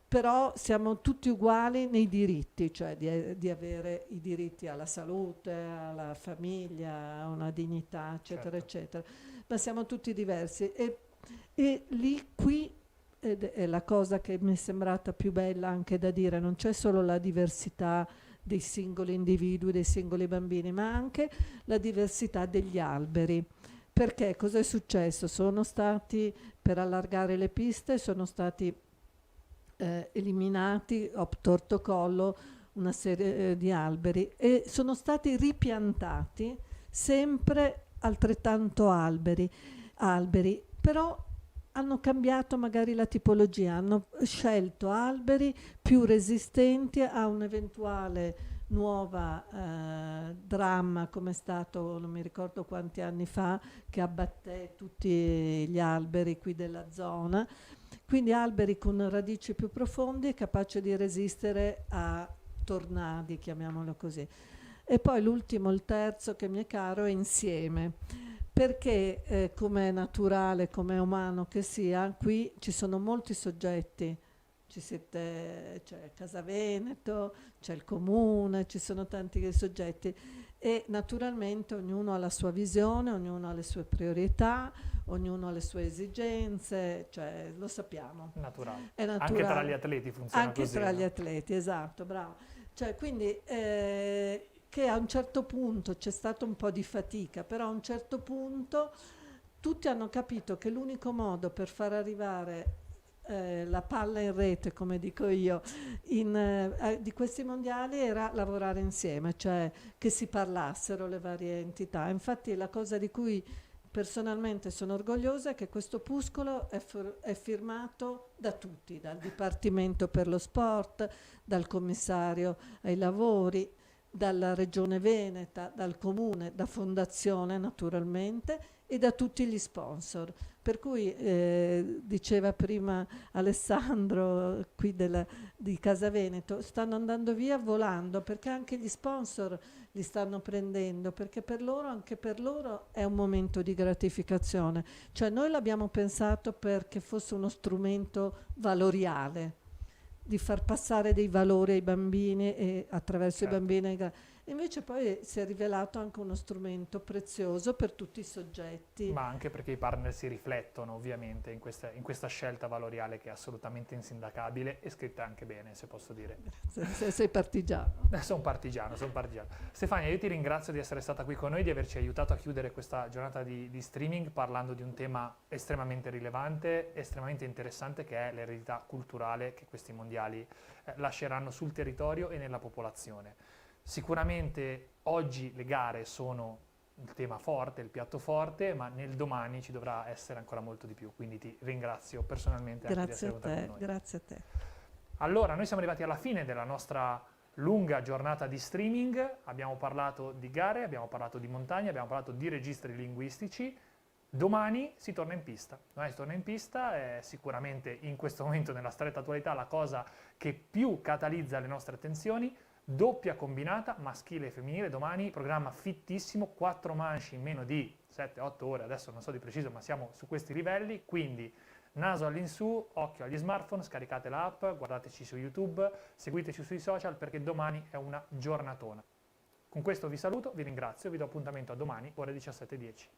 Però siamo tutti uguali nei diritti, cioè di avere i diritti alla salute, alla famiglia, a una dignità, eccetera, Certo. eccetera. Ma siamo tutti diversi e lì qui ed è la cosa che mi è sembrata più bella anche da dire, non c'è solo la diversità dei singoli individui, dei singoli bambini, ma anche la diversità degli alberi. Perché cosa è successo? Sono stati, per allargare le piste, sono stati eliminati, torto collo, una serie di alberi e sono stati ripiantati sempre altrettanto alberi, però hanno cambiato magari la tipologia, hanno scelto alberi più resistenti a un'eventuale nuova dramma, come è stato non mi ricordo quanti anni fa, che abbatté tutti gli alberi qui della zona. Quindi alberi con radici più profonde e capaci di resistere a tornadi, chiamiamolo così. E poi l'ultimo, il terzo che mi è caro, è insieme. Perché come è naturale, come è umano che sia, qui ci sono molti soggetti, c'è Casa Veneto, c'è il comune, ci sono tanti soggetti e naturalmente ognuno ha la sua visione, ognuno ha le sue priorità, ognuno ha le sue esigenze, cioè lo sappiamo. Naturale. È naturale. Anche tra gli atleti funziona Anche così. tra no? gli atleti, esatto, bravo. Cioè, quindi che a un certo punto c'è stata un po' di fatica, però a un certo punto tutti hanno capito che l'unico modo per far arrivare la palla in rete, come dico io, di questi mondiali era lavorare insieme, cioè che si parlassero le varie entità. Infatti la cosa di cui personalmente sono orgogliosa è che questo opuscolo è firmato da tutti, dal Dipartimento per lo Sport, dal commissario ai lavori, dalla Regione Veneta, dal Comune, da Fondazione naturalmente e da tutti gli sponsor. Per cui diceva prima Alessandro qui di Casa Veneto, stanno andando via volando perché anche gli sponsor li stanno prendendo, perché per loro, anche per loro è un momento di gratificazione. Cioè noi l'abbiamo pensato perché fosse uno strumento valoriale, di far passare dei valori ai bambini e attraverso i bambini invece poi si è rivelato anche uno strumento prezioso per tutti i soggetti. Ma anche perché i partner si riflettono ovviamente in questa scelta valoriale che è assolutamente insindacabile e scritta anche bene, se posso dire. Sei partigiano. Sono partigiano. Stefania, io ti ringrazio di essere stata qui con noi, di averci aiutato a chiudere questa giornata di streaming parlando di un tema estremamente rilevante, estremamente interessante, che è l'eredità culturale che questi mondiali lasceranno sul territorio e nella popolazione. Sicuramente oggi le gare sono il tema forte, il piatto forte, ma nel domani ci dovrà essere ancora molto di più, quindi ti ringrazio personalmente anche di essere venuta con noi. Grazie a te. Allora, noi siamo arrivati alla fine della nostra lunga giornata di streaming, abbiamo parlato di gare, abbiamo parlato di montagna, abbiamo parlato di registri linguistici. Domani si torna in pista. Domani si torna in pista, è sicuramente in questo momento nella stretta attualità la cosa che più catalizza le nostre attenzioni. Doppia combinata, maschile e femminile, domani programma fittissimo, 4 manche in meno di 7-8 ore, adesso non so di preciso, ma siamo su questi livelli, quindi naso all'insù, occhio agli smartphone, scaricate l'app, guardateci su YouTube, seguiteci sui social perché domani è una giornatona. Con questo vi saluto, vi ringrazio, vi do appuntamento a domani, ore 17:10.